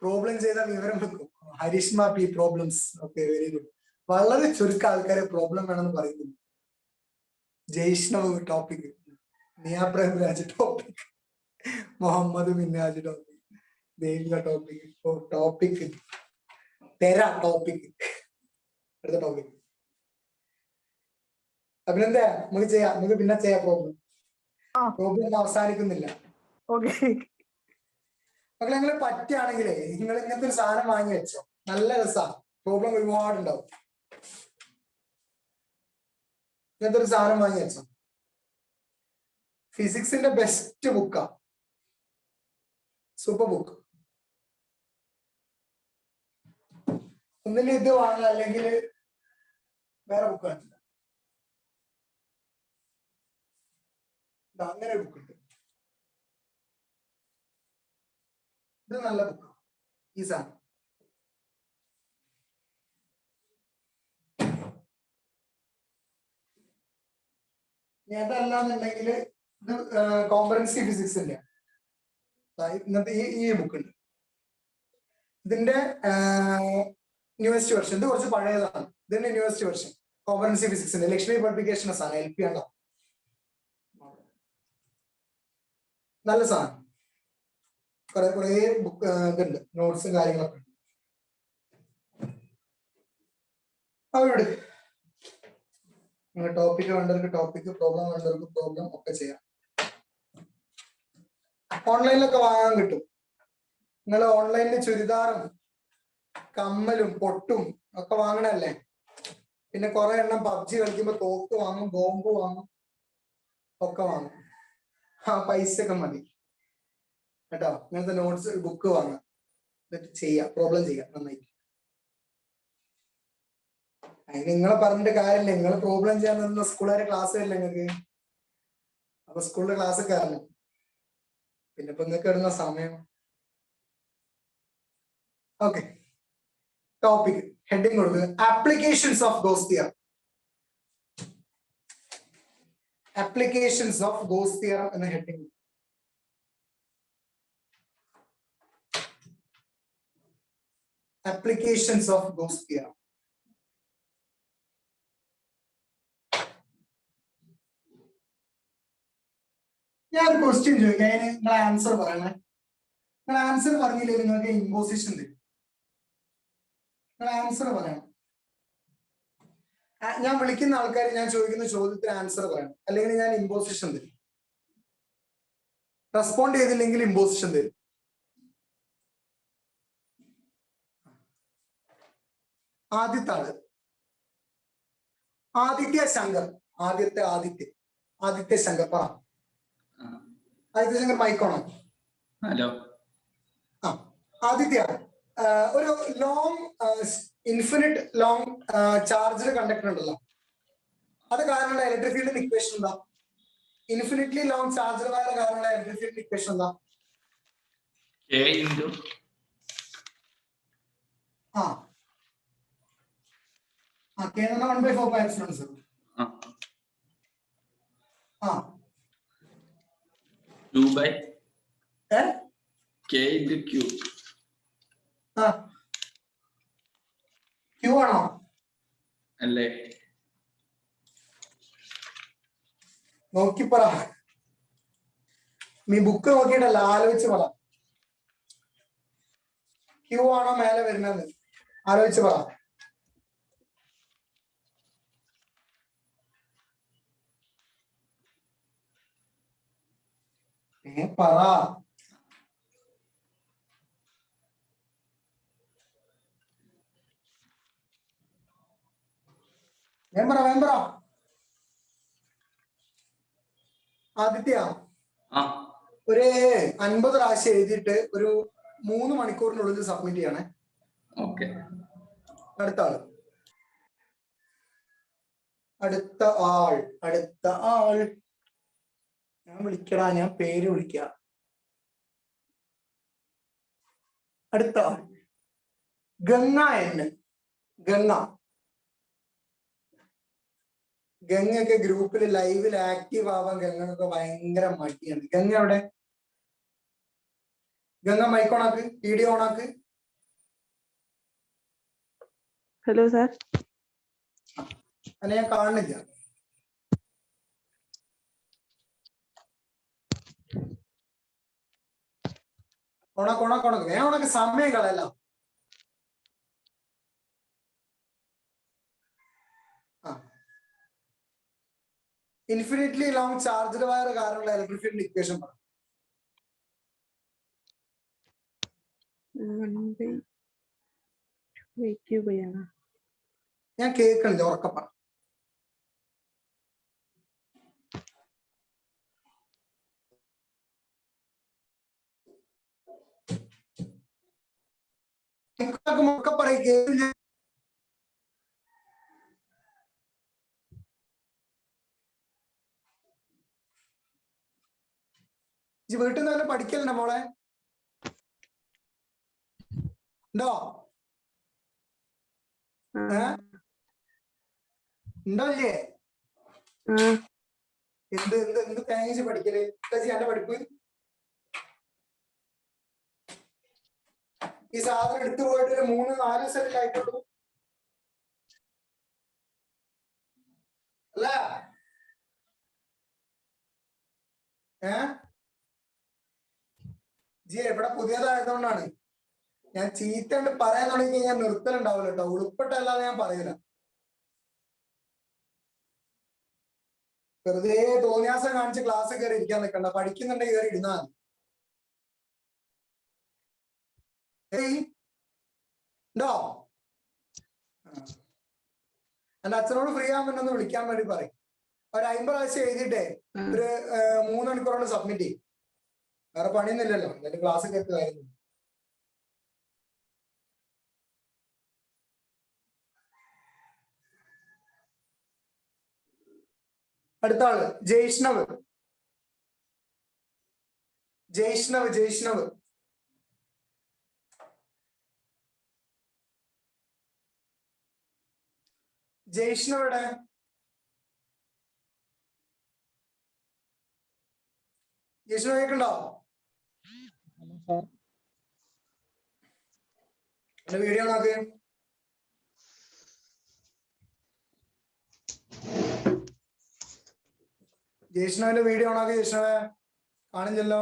[SPEAKER 1] പ്രോബ്ലം ചെയ്ത വിവരം വെക്കും. Harishma P problems. Okay, very good. വളരെ ചുരുക്കം ആൾക്കാരെ പ്രോബ്ലം വേണമെന്ന് പറയുന്നു. Jayshnav topic, Niya Prabhuraj topic, Muhammad Minnaj topic, Devika topic, topic തെര ടോപ്പിക്. അടുത്ത ടോപ്പിക് അഭിനന്ദ. നമുക്ക് ചെയ്യാം, നമുക്ക് പിന്നെ ചെയ്യാം. പ്രോബ്ലം അവസാനിക്കുന്നില്ല.
[SPEAKER 2] ഓക്കെ.
[SPEAKER 1] മക്കളെ നിങ്ങൾ പറ്റുകയാണെങ്കിലേ നിങ്ങൾ ഇങ്ങനത്തെ ഒരു സാധനം വാങ്ങി വെച്ചോ. നല്ല രസമാണ്. പ്രോബ്ലം ഒരുപാടുണ്ടാവും. ഇങ്ങനത്തെ ഒരു സാധനം വാങ്ങി വെച്ചോ. ഫിസിക്സിന്റെ ബെസ്റ്റ് ബുക്കാ, സൂപ്പർ ബുക്ക്. ഒന്നിന് ഇത് വാങ്ങുക, അല്ലെങ്കിൽ വേറെ ബുക്ക് വാങ്ങില്ല. അങ്ങനെ ബുക്ക് ഉണ്ട്. ഇത് നല്ല ബുക്കാണ് ഈ സാധനം. അതല്ലാന്നുണ്ടെങ്കിൽ ഇത് കോംപ്രഹെൻസീവ് ഫിസിക്സിന്റെ ഇന്നത്തെ ഈ ബുക്ക് ഉണ്ട്. ഇതിന്റെ ന്യൂവസ്റ്റ് വെർഷൻ. ഇത് കുറച്ച് പഴയതാണ്. ഇതിന്റെ ന്യൂവസ്റ്റ് വെർഷൻ കോംപ്രഹെൻസീവ് ഫിസിക്സിന്റെ ലക്ഷ്മി പബ്ലിക്കേഷൻ സാധനം. LP ആണോ? നല്ല സാധനം. കുറെ ബുക്ക് ഇതുണ്ട്, നോട്ട്സും കാര്യങ്ങളൊക്കെ ഉണ്ട്. അവരോട് നിങ്ങൾ ടോപ്പിക് വേണ്ടവർക്ക് ടോപ്പിക്, പ്രോബ്ലം വേണ്ടവർക്ക് പ്രോബ്ലം ഒക്കെ ചെയ്യാം. ഓൺലൈനിലൊക്കെ വാങ്ങാൻ കിട്ടും. നിങ്ങൾ ഓൺലൈനിൽ ചുരിദാറും കമ്മലും പൊട്ടും ഒക്കെ വാങ്ങണല്ലേ. പിന്നെ കുറെ എണ്ണം PUBG കളിക്കുമ്പോ തോക്ക് വാങ്ങും, ബോംബ് വാങ്ങും, ഒക്കെ വാങ്ങും. ആ പൈസ ഒക്കെ മതി കേട്ടോ. ഇങ്ങനത്തെ നോട്ട്സ് ബുക്ക് വാങ്ങാം, എന്നിട്ട് ചെയ്യാം, പ്രോബ്ലം ചെയ്യാം നന്നായിട്ട്. അതിന് നിങ്ങളെ പറഞ്ഞിട്ട് കാര്യമില്ല. നിങ്ങൾ പ്രോബ്ലം ചെയ്യാൻ നിന്ന സ്കൂളുകാരെ ക്ലാസ് വരില്ല നിങ്ങൾക്ക്. അപ്പൊ സ്കൂളിലെ ക്ലാസ് കയറണം. പിന്നെ ഇപ്പൊ നിങ്ങൾക്ക് ഇടുന്ന സമയം. ഓക്കെ, ടോപ്പിക് ഹെഡിങ് കൊടുക്കുക applications of Gauss theorem. Applications of Gauss theorem എന്ന heading. Applications of Gauss theorem. ഞാൻ ഒരു ക്വസ്റ്റ്യൻ ചോദിക്കാം, അതിന് നിങ്ങൾ ആൻസർ പറയണേ. നിങ്ങൾ ആൻസർ പറഞ്ഞില്ലെങ്കിൽ നിങ്ങൾക്ക് ഇമ്പോസിഷൻ തരും. നിങ്ങൾ ആൻസർ പറയണം. ഞാൻ വിളിക്കുന്ന ആൾക്കാർ ഞാൻ ചോദിക്കുന്ന ചോദ്യത്തിന് ആൻസർ പറയണം, അല്ലെങ്കിൽ ഞാൻ ഇമ്പോസിഷൻ തരും. റെസ്പോണ്ട് ചെയ്തില്ലെങ്കിൽ ഇമ്പോസിഷൻ തരും. ആദ്യത്തെ ആള് ആദിത്യ ശങ്കർ. ആദിത്യ ശങ്കർ പറ. ആദിത്യ ശങ്കർ മൈക്കോണോ?
[SPEAKER 5] ഹലോ.
[SPEAKER 1] ആ ആദിത്യ, ഒരു long infinite long charge conductor ഉണ്ടല്ലോ, അത് കാരണമുള്ള ഇലക്ട്രിക് ഫീൽഡിന്റെ ഇക്വേഷൻ എന്താ? ഇൻഫിനിറ്റ്ലി ലോങ് ചാർജ് കാരണമുള്ള ഇലക്ട്രിക് ഫീൽഡിന്റെ ഇക്വേഷൻ എന്താ? K എന്ന് പറഞ്ഞാൽ 1/4
[SPEAKER 5] K into Q.
[SPEAKER 1] Q ആണോ?
[SPEAKER 5] അല്ലേ?
[SPEAKER 1] നോക്കിപ്പറ. നീ ബുക്ക് നോക്കിയിട്ടല്ല, ആലോചിച്ച് പറ. ക്യൂ ആണോ മേലെ വരുന്നത്? ആലോചിച്ച് പറ. പറ. വേം പറ. ആദിത്യ,
[SPEAKER 5] ആ
[SPEAKER 1] ഒരു 50 പ്രാവശ്യം എഴുതിയിട്ട് ഒരു 3 മണിക്കൂറിനുള്ളിൽ സബ്മിറ്റ് ചെയ്യണേ.
[SPEAKER 5] ഓക്കെ.
[SPEAKER 1] അടുത്ത ആൾ ഞാൻ വിളിക്കടാ, ഞാൻ പേര് വിളിക്ക. അടുത്ത ആൾ ഗംഗ എന്ന്. ഗംഗയൊക്കെ ഗ്രൂപ്പിൽ ലൈവിൽ ആക്റ്റീവ് ആവാൻ ഗംഗൊക്കെ ഭയങ്കര മടിയാണ്. ഗംഗ എവിടെ? ഗംഗ മൈക്ക് ഓണാക്ക്, വീഡിയോ ഓണാക്ക്.
[SPEAKER 2] Hello sir.
[SPEAKER 1] അല്ല, ഞാൻ കാണുന്നില്ല. ഓണാക്ക്. ഞാൻ ഓണാക്ക്, സമയം കളയല്ല. ഇൻഫിനിറ്റ്ലി ലോങ് ചാർജർ വയർ കാരണമുള്ള ഇലക്ട്രിക് ഫീൽഡ് ഇക്വേഷൻ പറ. ഞാൻ കേൾക്കണില്ല, ഉറക്കപ്പ. മുക്കപ്പറ കേൾക്കില്ല. വീട്ടിൽ നിന്ന് തന്നെ പഠിക്കലുണ്ടോ മോളെ? ഉണ്ടോ? ഉണ്ടോ ഇല്ലേ? എന്ത് തേങ്ങ പഠിക്കല്? എന്റെ പഠിപ്പ് ഈ സാധനം എടുത്തു പോയിട്ട് ഒരു 3-4 ദിവസത്തിൽ ആയിട്ടുള്ളൂ അല്ല? ഇവിടെ പുതിയതായതുകൊണ്ടാണ്. ഞാൻ ചീത്ത പറയാൻ തുടങ്ങി ഞാൻ നിർത്തലുണ്ടാവില്ല കേട്ടോ. ഉൾപ്പെട്ടല്ലാതെ ഞാൻ പറയില്ല. വെറുതെ തോന്നിയാസം കാണിച്ച് ക്ലാസ് കയറി ഇരിക്കാൻ നിൽക്കണ്ട. പഠിക്കുന്നുണ്ടെങ്കിൽ കയറി ഇരുന്നാ ഉണ്ടോ? എന്റെ അച്ഛനോട് ഫ്രീ ആകുമ്പോൾ ഒന്ന് വിളിക്കാൻ വേണ്ടി പറയും. ഒരു 50 പ്രാവശ്യം എഴുതിയിട്ടേ ഒരു 3 മണിക്കൂറോട് സബ്മിറ്റ് ചെയ്യും. വേറെ പണിയൊന്നുമില്ലല്ലോ, എന്നിട്ട് ക്ലാസ് കേൾക്കുമായിരുന്നു. അടുത്ത ആള് ജയ്ഷ്ണവ്. ജയ്ഷ്ണവിടെ? ജയ്ഷ്ണവ് കേൾക്കണ്ടോ? എന്റെ വീഡിയോ നോക്ക്. ജയ്ഷ്ണവിന്റെ വീഡിയോ ഓണാക്കി. ജയ്ഷ്ണവെ കാണില്ലല്ലോ.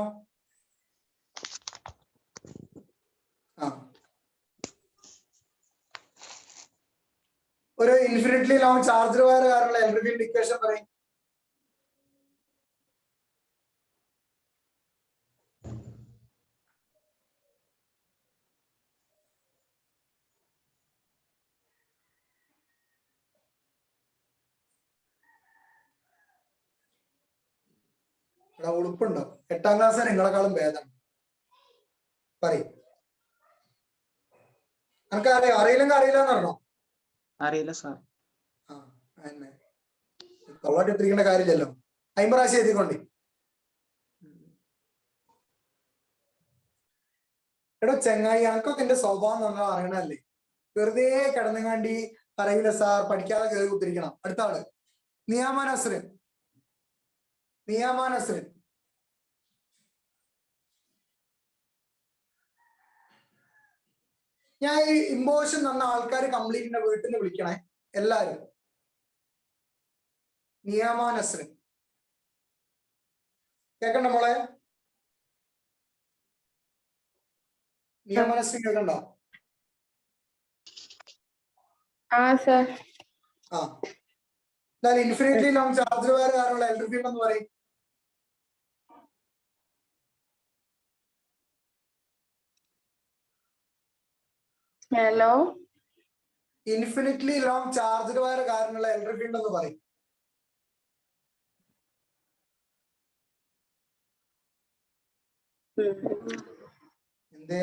[SPEAKER 1] ഒരു ഇൻഫിനിറ്റ്ലി ലോങ് ചാർജർ വയർ കാരണമുള്ള ഇലക്ട്രിക് ഫീൽഡ് ഇക്വേഷൻ പറയും. ഇവിടെ ഉളുപ്പുണ്ടോ? 8ാം ക്ലാസ് നിങ്ങളെക്കാളും ഭേദം. പറയും. നമുക്ക് അറിയില്ലെങ്കിൽ അറിയില്ലെന്ന് പറഞ്ഞോ?
[SPEAKER 6] അറിയില്ല സാർ.
[SPEAKER 1] തൊള്ളാട്ടിട്ടിരിക്കേണ്ട കാര്യമില്ലല്ലോ. 50 പ്രാവശ്യം എഴുതിക്കൊണ്ടേ. എടോ ചെങ്ങായി, ഞങ്ങൾക്കൊക്കെ എന്റെ സ്വഭാവം നമ്മൾ അറിയണല്ലേ. വെറുതെ കിടന്നുകാണ്ടി പറയില്ല സാർ, പഠിക്കാതെ കയറി കുത്തിരിക്കണം. അടുത്ത ആള് നിയാമാൻ നസ്രിൻ. ഞാൻ ഈ ഇമ്പോഷൻ തന്ന ആൾക്കാർ കംപ്ലീറ്റ് വീട്ടിൽ നിന്ന് വിളിക്കണേ എല്ലാരും. നിയാമാൻ നസ്രിൻ കേക്കണ്ട മോളെ? നിയമനസ്റ്റിംഗ് ഒക്കെ ഉണ്ടോ?
[SPEAKER 3] sir.
[SPEAKER 1] ആ എന്നാൽ ഇൻഫിനിറ്റ്ലി ലോങ് ചാർജ് വയർ കാരണമുള്ള ഇലക്ട്രിക് ഫീൽഡ് എന്ന് പറയും.
[SPEAKER 3] Hello.
[SPEAKER 1] Infinitely long charge wire കാരണമുള്ള ഇലക്ട്രിക് ഫീൽഡ് എന്ന് പറയും. എന്തേ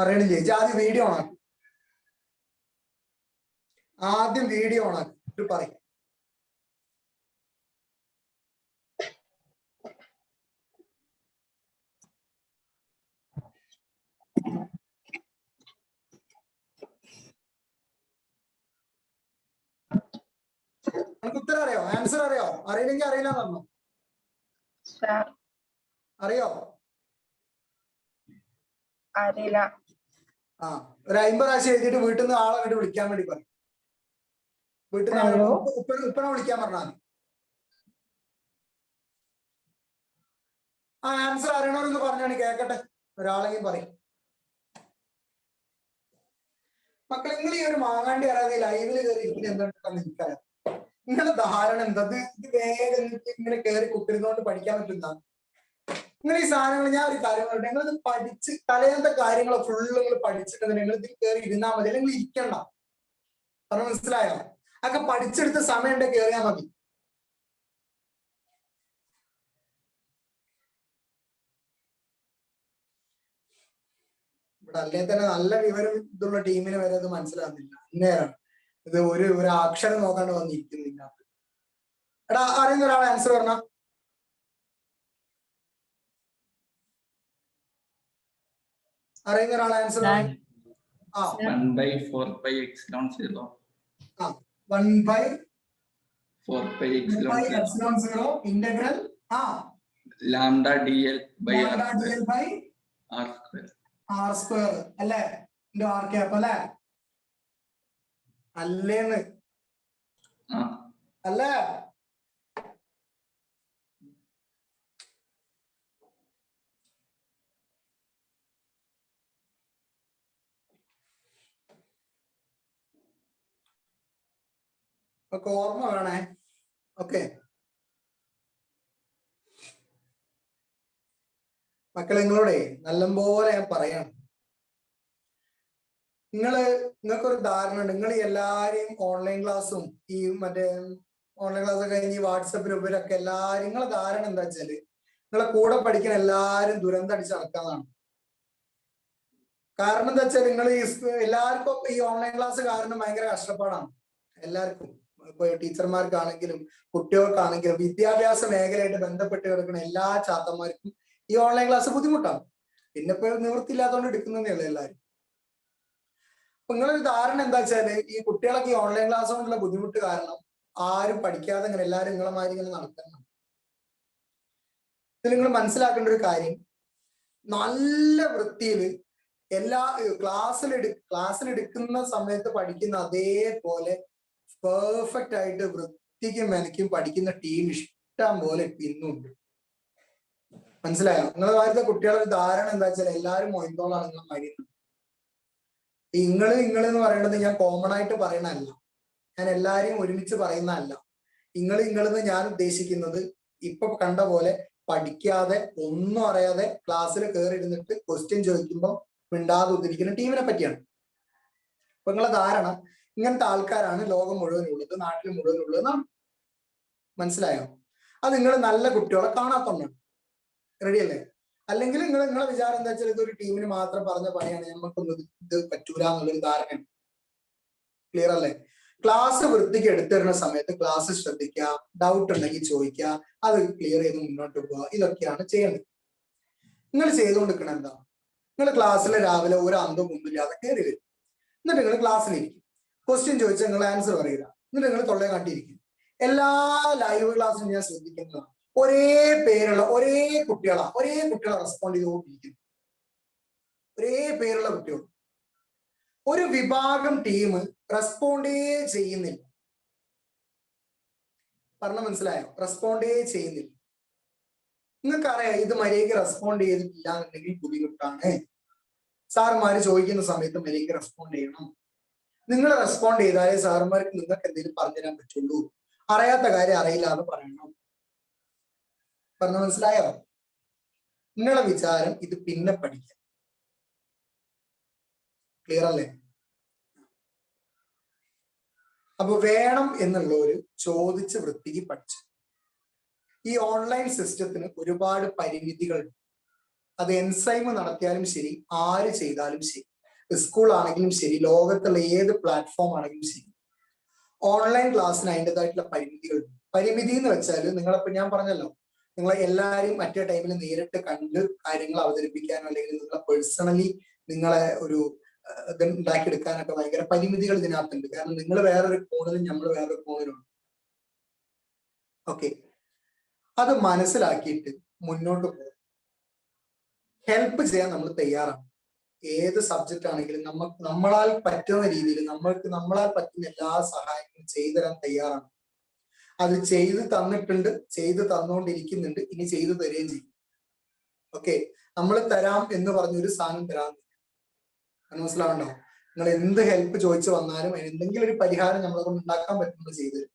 [SPEAKER 1] അറിയണില്ലേ? ആദ്യം വീഡിയോ ഓണാക്കി, ആദ്യം വീഡിയോ ഓണാക്കി പറയും. നമുക്ക് ഉത്തരം അറിയോ? ആൻസർ അറിയോ? അറിയില്ലെങ്കിൽ അറിയില്ല പറഞ്ഞു. അറിയോ?
[SPEAKER 3] അറിയില്ല.
[SPEAKER 1] ആ ഒരു 50 പ്രാവശ്യം എഴുതിയിട്ട് വീട്ടിൽ നിന്ന് ആളെ വേണ്ടി വിളിക്കാൻ വേണ്ടി പറയും. വീട്ടിൽ നിന്ന് ഉപ്പനെ വിളിക്കാൻ പറഞ്ഞാൽ മതി. ആ ആൻസർ അറിയണമെന്ന് പറഞ്ഞാണ് കേക്കട്ടെ. ഒരാളെങ്കിലും പറയും. മക്കളെ നിങ്ങൾ ഈ ഒരു മാങ്ങാണ്ടി അറിയാതെ ലൈവില് കയറി ഇരിക്കുന്ന എന്തുകൊണ്ടാണെന്ന് എനിക്കറിയാം. നിങ്ങളുടെ ധാരണ എന്താ? ഇത് വേഗം ഇങ്ങനെ കയറി കുത്തിരുന്നോണ്ട് പഠിക്കാൻ പറ്റുന്ന നിങ്ങൾ ഈ സാധനങ്ങൾ. ഞാൻ ഒരു കാര്യം പറയട്ടെ, നിങ്ങളിത് പഠിച്ച് തലേന്നത്തെ കാര്യങ്ങൾ ഫുള്ള് നിങ്ങൾ പഠിച്ചിട്ട് നിങ്ങൾ ഇതിൽ കയറി ഇരുന്നാൽ മതി, അല്ലെങ്കിൽ ഇരിക്കണ്ട. പറഞ്ഞ മനസ്സിലായോ? അതൊക്കെ പഠിച്ചെടുത്ത സമയം ഉണ്ടെങ്കിൽ കയറിയാൽ മതി. ഇവിടെ അല്ലേ തന്നെ നല്ല വിവരം ഇതുള്ള ടീമിന് വരെ അത് മനസ്സിലാകുന്നില്ല. അന്നേരാണ് ഇത് ഒരു അക്ഷരം നോക്കാണ്ട് വന്നിരിക്കുന്നില്ല. എടാ അറിയുന്ന ഒരാളെ ആൻസർ പറഞ്ഞ. അറിയുന്ന ഒരാളെ ആൻസർ ആ
[SPEAKER 5] 1/4πε0.
[SPEAKER 1] ആ 1/4πε0 ഇന്റഗ്രൽ
[SPEAKER 5] lambda dl/r
[SPEAKER 1] സ്ക്വയർ അല്ലേ? ആർ ക്യാപ്പ് അല്ലേ? അല്ലേന്ന് അല്ലേ? ഒക്കെ ഓർമ്മ വേണേ. ഓക്കെ മക്കളെ, നിങ്ങളോടെ നല്ലപോലെ ഞാൻ പറയാണ്. നിങ്ങൾക്കൊരു ധാരണ ഉണ്ട്. നിങ്ങൾ എല്ലാരെയും ഓൺലൈൻ ക്ലാസ്സും ഈ മറ്റേ ഓൺലൈൻ ക്ലാസ് കഴിഞ്ഞ് ഈ വാട്സപ്പ് ഗ്രൂപ്പിലൊക്കെ എല്ലാരും നിങ്ങളെ ധാരണ എന്താ വെച്ചാല് നിങ്ങളെ കൂടെ പഠിക്കുന്ന എല്ലാരും ദുരന്തം അടിച്ച് നടക്കാന്നാണ്. കാരണം എന്താ വെച്ചാൽ നിങ്ങൾ ഈ എല്ലാവർക്കും ഈ ഓൺലൈൻ ക്ലാസ് കാരണം ഭയങ്കര കഷ്ടപ്പാടാണ് എല്ലാവർക്കും. ഇപ്പൊ ടീച്ചർമാർക്കാണെങ്കിലും കുട്ടികൾക്കാണെങ്കിലും വിദ്യാഭ്യാസ മേഖലയായിട്ട് ബന്ധപ്പെട്ട് കിടക്കുന്ന എല്ലാ ചാത്തന്മാർക്കും ഈ ഓൺലൈൻ ക്ലാസ് ബുദ്ധിമുട്ടാണ്. പിന്നെ ഇപ്പൊ നിവൃത്തിയില്ലാത്തതുകൊണ്ട് എടുക്കുന്നതേ ഉള്ളൂ എല്ലാവരും. അപ്പൊ നിങ്ങളൊരു ധാരണ എന്താ വെച്ചാല് ഈ കുട്ടികളൊക്കെ ഈ ഓൺലൈൻ ക്ലാസ് കൊണ്ടുള്ള ബുദ്ധിമുട്ട് കാരണം ആരും പഠിക്കാതെ ഇങ്ങനെ എല്ലാവരും നിങ്ങളെ മാതിരി ഇങ്ങനെ നടക്കണം. ഇത് നിങ്ങൾ മനസ്സിലാക്കേണ്ട ഒരു കാര്യം, നല്ല വൃത്തിയിൽ എല്ലാ ക്ലാസ്സിലെടുക്കുന്ന സമയത്ത് പഠിക്കുന്ന അതേപോലെ പെർഫെക്റ്റ് ആയിട്ട് വൃത്തിക്കും മെനക്കും പഠിക്കുന്ന ടീം ഇഷ്ടം പോലെ ഇന്നുണ്ട്. മനസ്സിലായോ? നിങ്ങളെ കാര്യത്തെ കുട്ടികളുടെ ധാരണ എന്താ വെച്ചാൽ എല്ലാവരും മൊയ്തോളാണ് നിങ്ങളെ മരിക്കുന്നത്. എന്ന് പറയുന്നത് ഞാൻ കോമൺ ആയിട്ട് പറയണല്ല, ഞാൻ എല്ലാരെയും ഒരുമിച്ച് പറയുന്നതല്ല. നിങ്ങളെന്ന് ഞാൻ ഉദ്ദേശിക്കുന്നത് ഇപ്പൊ കണ്ട പോലെ പഠിക്കാതെ ഒന്നും അറിയാതെ ക്ലാസ്സിൽ കയറി ഇരുന്നിട്ട് ക്വസ്റ്റ്യൻ ചോദിക്കുമ്പോൾ മിണ്ടാതെ ഉദ്ധരിക്കുന്ന ടീമിനെ പറ്റിയാണ്. അപ്പൊ നിങ്ങളെ ധാരണ ഇങ്ങനത്തെ ആൾക്കാരാണ് ലോകം മുഴുവനുള്ളത്, നാട്ടിൽ മുഴുവനുള്ളതെന്നാണ്. മനസ്സിലായോ? അത് നിങ്ങൾ നല്ല കുട്ടികളെ കാണാത്തൊന്നാണ്. റെഡിയല്ലേ? അല്ലെങ്കിൽ നിങ്ങളെ വിചാരം എന്താ വെച്ചാൽ ഇതൊരു ടീമിന് മാത്രം പറഞ്ഞ പണിയാണ്, നമുക്കൊന്നും ഇത് പറ്റൂല എന്നുള്ളൊരു ധാരണയാണ്. ക്ലിയർ അല്ലേ? ക്ലാസ് വൃത്തിക്ക് എടുത്തിരുന്ന സമയത്ത് ക്ലാസ് ശ്രദ്ധിക്കുക, ഡൗട്ട് ഉണ്ടെങ്കിൽ ചോദിക്കുക, അത് ക്ലിയർ ചെയ്ത് മുന്നോട്ട് പോവുക. ഇതൊക്കെയാണ് ചെയ്യേണ്ടത്. നിങ്ങൾ ചെയ്തുകൊണ്ടിരിക്കണം എന്താ? നിങ്ങൾ ക്ലാസ്സിൽ രാവിലെ ഒരു അന്തം മുമ്പില്ലാതെ കയറി വരും. എന്നിട്ട് നിങ്ങൾ ക്ലാസ്സിലിരിക്കും. ക്വസ്റ്റ്യൻ ചോദിച്ചാൽ നിങ്ങൾ ആൻസർ പറയുക. എന്നിട്ട് നിങ്ങൾ തൊള്ളയെ കാട്ടിയിരിക്കും. എല്ലാ ലൈവ് ക്ലാസ്സിലും ഞാൻ ശ്രദ്ധിക്കുന്നതാണ്, ഒരേ പേരുള്ള ഒരേ കുട്ടികളെ റെസ്പോണ്ട് ചെയ്തുകൊണ്ടിരിക്കുന്നു. ഒരേ പേരുള്ള കുട്ടികൾ. ഒരു വിഭാഗം ടീം റെസ്പോണ്ടേ ചെയ്യുന്നില്ല. പറഞ്ഞ മനസ്സിലായോ? റെസ്പോണ്ടേ ചെയ്യുന്നില്ല. നിങ്ങൾക്കറിയാം ഇത് മര്യാദയ്ക്ക് റെസ്പോണ്ട് ചെയ്തിട്ടില്ല എന്നുണ്ടെങ്കിൽ ബുദ്ധിമുട്ടാണ്. സാറുമാര് ചോദിക്കുന്ന സമയത്ത് മര്യാദയ്ക്ക് റെസ്പോണ്ട് ചെയ്യണം. നിങ്ങൾ റെസ്പോണ്ട് ചെയ്താലേ സാറുമാർക്ക് നിങ്ങൾക്ക് എന്തെങ്കിലും പറഞ്ഞുതരാൻ പറ്റുള്ളൂ. അറിയാത്ത കാര്യം അറിയില്ല എന്ന് പറയണം. പറഞ്ഞ മനസ്സിലായോ? നിങ്ങളെ വിചാരം ഇത് പിന്നെ പഠിക്കാം. ക്ലിയർ അല്ലേ? അപ്പൊ വേണം എന്നുള്ളവര് ചോദിച്ച് വൃത്തിക്ക് പഠിച്ചു. ഈ ഓൺലൈൻ സിസ്റ്റത്തിന് ഒരുപാട് പരിമിതികളുണ്ട്. അത് എൻസൈം നടത്തിയാലും ശരി, ആര് ചെയ്താലും ശരി, സ്കൂൾ ആണെങ്കിലും ശരി, ലോകത്തുള്ള ഏത് പ്ലാറ്റ്ഫോം ആണെങ്കിലും ശരി, ഓൺലൈൻ ക്ലാസ്സിന് അതിൻ്റെതായിട്ടുള്ള പരിമിതികളുണ്ട്. പരിമിതി എന്ന് വെച്ചാൽ നിങ്ങളിപ്പോ ഞാൻ പറഞ്ഞല്ലോ, നിങ്ങളെ എല്ലാവരെയും മറ്റേ ടൈമിൽ നേരിട്ട് കണ്ട് കാര്യങ്ങൾ അവതരിപ്പിക്കാനോ അല്ലെങ്കിൽ നിങ്ങളെ പേഴ്സണലി നിങ്ങളെ ഒരു ഇത് ഉണ്ടാക്കിയെടുക്കാനൊക്കെ ഭയങ്കര പരിമിതികൾ ഇതിനകത്തുണ്ട്. കാരണം നിങ്ങൾ വേറൊരു കോണിലും നമ്മൾ വേറൊരു കോണിലുണ്ട്. ഓക്കെ, അത് മനസ്സിലാക്കിയിട്ട് മുന്നോട്ട് പോകും. ഹെൽപ്പ് ചെയ്യാൻ നമ്മൾ തയ്യാറാണ്. ഏത് സബ്ജക്റ്റ് ആണെങ്കിലും നമ്മളാൽ പറ്റുന്ന രീതിയിൽ നമ്മളാൽ പറ്റുന്ന എല്ലാ സഹായങ്ങളും ചെയ്തു തരാൻ തയ്യാറാണ്. അത് ചെയ്തു തന്നിട്ടുണ്ട്, ചെയ്തു തന്നുകൊണ്ടിരിക്കുന്നുണ്ട്, ഇനി ചെയ്തു തരുകയും ചെയ്യും. ഓക്കെ, നമ്മൾ തരാം എന്ന് പറഞ്ഞൊരു സാധനം തരാൻ മനസ്സിലാവണ്ടോ? നിങ്ങൾ എന്ത് ഹെൽപ്പ് ചോദിച്ചു വന്നാലും അതിന് എന്തെങ്കിലും ഒരു പരിഹാരം നമ്മളെ കൊണ്ട് ഉണ്ടാക്കാൻ പറ്റുന്നത് ചെയ്തു തരും.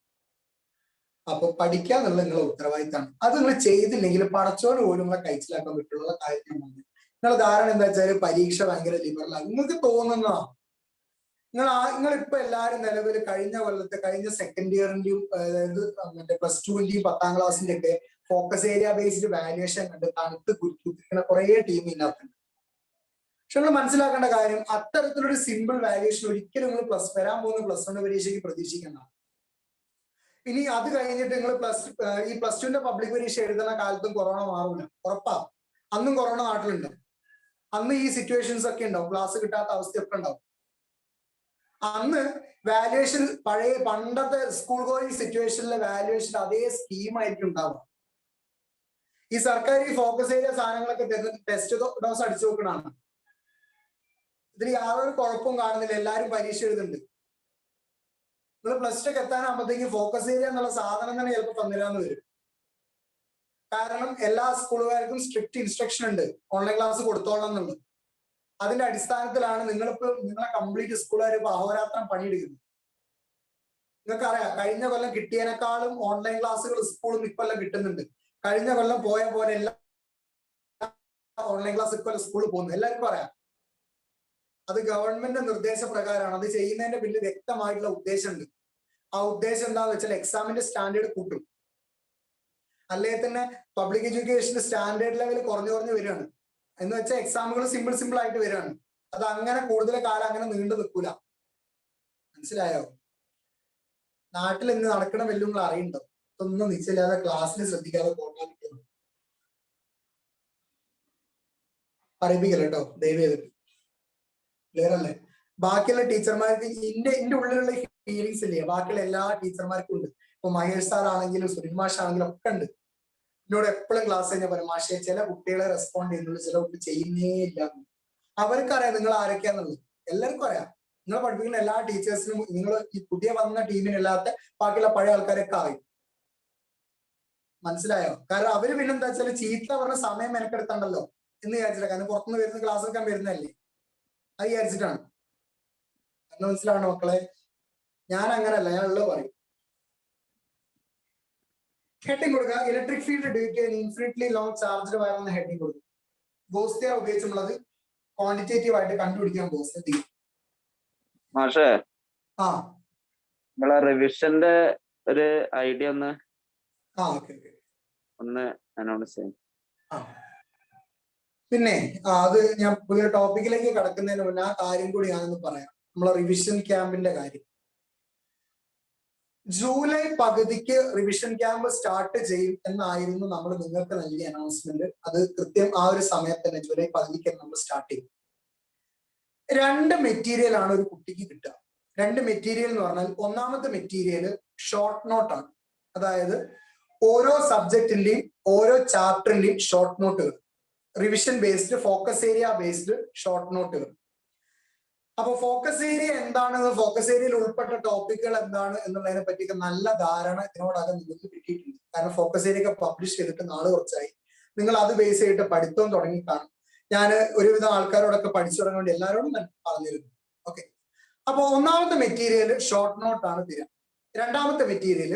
[SPEAKER 1] അപ്പൊ പഠിക്കുക എന്നുള്ള നിങ്ങളെ ഉത്തരവാദിത്തമാണ്. അത് നിങ്ങൾ ചെയ്തില്ലെങ്കിൽ പടച്ചോന് പോലും നിങ്ങളെ കഴിച്ചിലാക്കാൻ പറ്റുള്ള കാര്യമാണ്. നിങ്ങളെ ധാരണ എന്താ വെച്ചാൽ പരീക്ഷ ഭയങ്കര ലിബറലാണ് നിങ്ങൾക്ക് തോന്നുന്നതാ. നിങ്ങളിപ്പോ എല്ലാവരും നിലവിൽ കഴിഞ്ഞ സെക്കൻഡ് ഇയറിന്റെയും അതായത് മറ്റേ പ്ലസ് ടുവിന്റെയും 10ാം ക്ലാസ്സിന്റെ ഒക്കെ ഫോക്കസ് ഏരിയ ബേസ്ഡ് വാല്യുവേഷൻ കണ്ട് തണുത്ത് കുത്തിരിക്കുന്ന കുറെ ടീം ഇല്ലാത്തുണ്ട്. പക്ഷെ നിങ്ങൾ മനസ്സിലാക്കേണ്ട കാര്യം, അത്തരത്തിലൊരു സിമ്പിൾ വാല്യുവേഷൻ ഒരിക്കലും നിങ്ങൾ വരാൻ പോകുന്ന പ്ലസ് 1 പരീക്ഷയ്ക്ക് പ്രതീക്ഷിക്കണ്ട. ഇനി അത് കഴിഞ്ഞിട്ട് നിങ്ങൾ ഈ പ്ലസ് ടുവിന്റെ പബ്ലിക് പരീക്ഷ എഴുതുന്ന കാലത്തും കൊറോണ മാറില്ല, ഉറപ്പാ. അന്നും കൊറോണ നാട്ടിലുണ്ട്. അന്ന് ഈ സിറ്റുവേഷൻസ് ഒക്കെ ഉണ്ടാവും, ക്ലാസ് കിട്ടാത്ത അവസ്ഥയൊക്കെ ഉണ്ടാവും. അന്ന് വാല്യുവേഷൻ പണ്ടത്തെ സ്കൂൾ ഗോയിങ് സിറ്റുവേഷനിലെ വാല്യുവേഷൻ അതേ സ്കീമായിരിക്കും ഉണ്ടാവുക. ഈ സർക്കാർ ഈ ഫോക്കസ് ഏരിയ സാധനങ്ങളൊക്കെ തരുന്നത് ടെസ്റ്റ് ഡോസ് അടിച്ചു നോക്കണതാണ്. ഇതിന് യാതൊരു കുഴപ്പവും കാണുന്നില്ല, എല്ലാവരും പരീക്ഷ എഴുതുന്നുണ്ട്. നിങ്ങൾ പ്ലസ് ടു ഒക്കെ എത്താനാകുമ്പോഴത്തേക്കും ഫോക്കസ് ഏരിയ എന്നുള്ള സാധനം തന്നെ ചിലപ്പോൾ തന്നില്ലാന്ന് വരും. കാരണം എല്ലാ സ്കൂളുകാർക്കും സ്ട്രിക്റ്റ് ഇൻസ്ട്രക്ഷൻ ഉണ്ട്, ഓൺലൈൻ ക്ലാസ് കൊടുത്തോളണം എന്നുള്ളത്. അതിന്റെ അടിസ്ഥാനത്തിലാണ് നിങ്ങളെ കംപ്ലീറ്റ് സ്കൂളുകാർ ഇപ്പൊ അഹോരാത്രം പണിയെടുക്കുന്നത്. നിങ്ങൾക്കറിയാം, കഴിഞ്ഞ കൊല്ലം കിട്ടിയതിനേക്കാളും ഓൺലൈൻ ക്ലാസ്സുകൾ സ്കൂളും ഇക്കൊല്ലം കിട്ടുന്നുണ്ട്. കഴിഞ്ഞ കൊല്ലം പോയ പോലെ എല്ലാ ഓൺലൈൻ ക്ലാസ് ഇക്കൊല്ലം സ്കൂളിൽ പോകുന്നു, എല്ലാവർക്കും അറിയാം. അത് ഗവൺമെന്റ് നിർദ്ദേശപ്രകാരമാണ്. അത് ചെയ്യുന്നതിന്റെ പിന്നിൽ വ്യക്തമായിട്ടുള്ള ഉദ്ദേശമുണ്ട്. ആ ഉദ്ദേശം എന്താന്ന് വെച്ചാൽ എക്സാമിന്റെ സ്റ്റാൻഡേർഡ് കൂട്ടും. അല്ലെങ്കിൽ തന്നെ പബ്ലിക് എഡ്യൂക്കേഷന്റെ സ്റ്റാൻഡേർഡ് ലെവൽ കുറഞ്ഞു വരികയാണ്. എന്ന് വെച്ചാൽ എക്സാമുകൾ സിമ്പിൾ ആയിട്ട് വരികയാണ്. അത് അങ്ങനെ കൂടുതൽ കാലം അങ്ങനെ നീണ്ടു നിൽക്കൂല. മനസ്സിലായോ? നാട്ടിൽ ഇന്ന് നടക്കണ വെല്ലുങ്ങൾ അറിയണ്ടോ? ഒന്നും നിശ്ചയില്ലാതെ ക്ലാസ്സിൽ ശ്രദ്ധിക്കാതെ പോകാൻ പറയിപ്പിക്കല്ലോ കേട്ടോ, ദയവ് ചെയ്തിട്ട്. ക്ലിയർ അല്ലേ? ബാക്കിയുള്ള ടീച്ചർമാർക്ക് എന്റെ ഉള്ളിലുള്ള ഫീലിങ്സ് ഇല്ലേ, ബാക്കിയുള്ള എല്ലാ ടീച്ചർമാർക്കും ഉണ്ട്. ഇപ്പൊ മഹേഷ് സാർ ആണെങ്കിലും സുനിൽ മാഷ് ആണെങ്കിലും ഒക്കെ ഉണ്ട്. എന്നോട് എപ്പോഴും ക്ലാസ് കഴിഞ്ഞാൽ പറയും, മാഷെ ചില കുട്ടികളെ റെസ്പോണ്ട് ചെയ്യുന്നുള്ളൂ, ചില കുട്ടി ചെയ്യുന്നേ ഇല്ല. അവർക്കറിയാം നിങ്ങൾ ആരൊക്കെയാന്നുള്ളത്, എല്ലാവർക്കും അറിയാം. നിങ്ങൾ പഠിപ്പിക്കുന്ന എല്ലാ ടീച്ചേഴ്സിനും നിങ്ങൾ ഈ പുതിയ വന്ന ടീമിനല്ലാത്ത ബാക്കിയുള്ള പഴയ ആൾക്കാരൊക്കെ അറിയും. മനസ്സിലായോ? കാരണം അവര് പിന്നെന്താ വെച്ചാൽ ചീത്ത പറഞ്ഞ സമയം മെനക്കെടുത്തണ്ടല്ലോ എന്ന് വിചാരിച്ചില്ല. കാരണം പുറത്തുനിന്ന് വരുന്ന ക്ലാസ് എടുക്കാൻ വരുന്നതല്ലേ, അത് വിചാരിച്ചിട്ടാണ്. എന്ന് മനസ്സിലാവണം മക്കളെ. ഞാൻ അങ്ങനല്ല, ഞാൻ ഉള്ളത് പറയും. ഹെഡിങ് കൊടുക്കുക, electric field due to infinitely long charged wire എന്ന ഹെഡിങ് കൊടുക്കും. ഗോസ്റ്റിയ ഉപയോഗിച്ചുള്ളത് ക്വാണ്ടിറ്റേറ്റീവ് ആയിട്ട് കണ്ടുപിടിക്കാൻ ഗോസ്റ്റ്.
[SPEAKER 4] മാഷേ,
[SPEAKER 1] ആ
[SPEAKER 4] നിങ്ങളെ റിവിഷന്റെ ഒരു ഐഡിയ ഒന്ന് അനൗൺസ് ചെയ്യും.
[SPEAKER 1] പിന്നെ അത് ഞാൻ പുതിയ ടോപ്പിക്കിലേക്ക് കടക്കുന്നതിന് മുന്നേ ആ കാര്യം കൂടി ഞാനൊന്ന് പറയാം. നമ്മളെ റിവിഷൻ ക്യാമ്പിന്റെ കാര്യം. ജൂലൈ പകുതിക്ക് റിവിഷൻ ക്യാമ്പ് സ്റ്റാർട്ട് ചെയ്യും എന്നായിരുന്നു നമ്മൾ നിങ്ങൾക്ക് നൽകിയ അനൗൺസ്മെന്റ്. അത് കൃത്യം ആ ഒരു സമയത്ത് തന്നെ ജൂലൈ പകുതിക്ക് നമ്മൾ സ്റ്റാർട്ട് ചെയ്യും. 2 മെറ്റീരിയൽ ആണ് ഒരു കുട്ടിക്ക് കിട്ടുക. 2 മെറ്റീരിയൽ എന്ന് പറഞ്ഞാൽ, ഒന്നാമത്തെ മെറ്റീരിയൽ ഷോർട്ട് നോട്ടാണ്. അതായത് ഓരോ സബ്ജക്റ്റിന്റെയും ഓരോ ചാപ്റ്ററിന്റെയും ഷോർട്ട് നോട്ടുകൾ, revision based focus area based short നോട്ടുകൾ. അപ്പൊ ഫോക്കസ് ഏരിയ എന്താണെന്ന്, ഫോക്കസ് ഏരിയയിൽ ഉൾപ്പെട്ട ടോപ്പിക്കുകൾ എന്താണ് എന്നുള്ളതിനെ പറ്റിയൊക്കെ നല്ല ധാരണ ഇതിനോടകം നിങ്ങൾക്ക് കിട്ടിയിട്ടുണ്ട്. കാരണം ഫോക്കസ് ഏരിയ ഒക്കെ പബ്ലിഷ് ചെയ്തിട്ട് നാളെ കുറച്ചായി. നിങ്ങൾ അത് ബേസ് ചെയ്തിട്ട് പഠിത്തം തുടങ്ങി കാണും. ഞാൻ ഒരുവിധം ആൾക്കാരോടൊക്കെ പഠിച്ചു തുടങ്ങാൻ വേണ്ടി എല്ലാവരോടും ഞാൻ പറഞ്ഞിരുന്നു. ഓക്കെ, അപ്പൊ ഒന്നാമത്തെ മെറ്റീരിയൽ ഷോർട്ട് നോട്ടാണ് തരിക. രണ്ടാമത്തെ മെറ്റീരിയൽ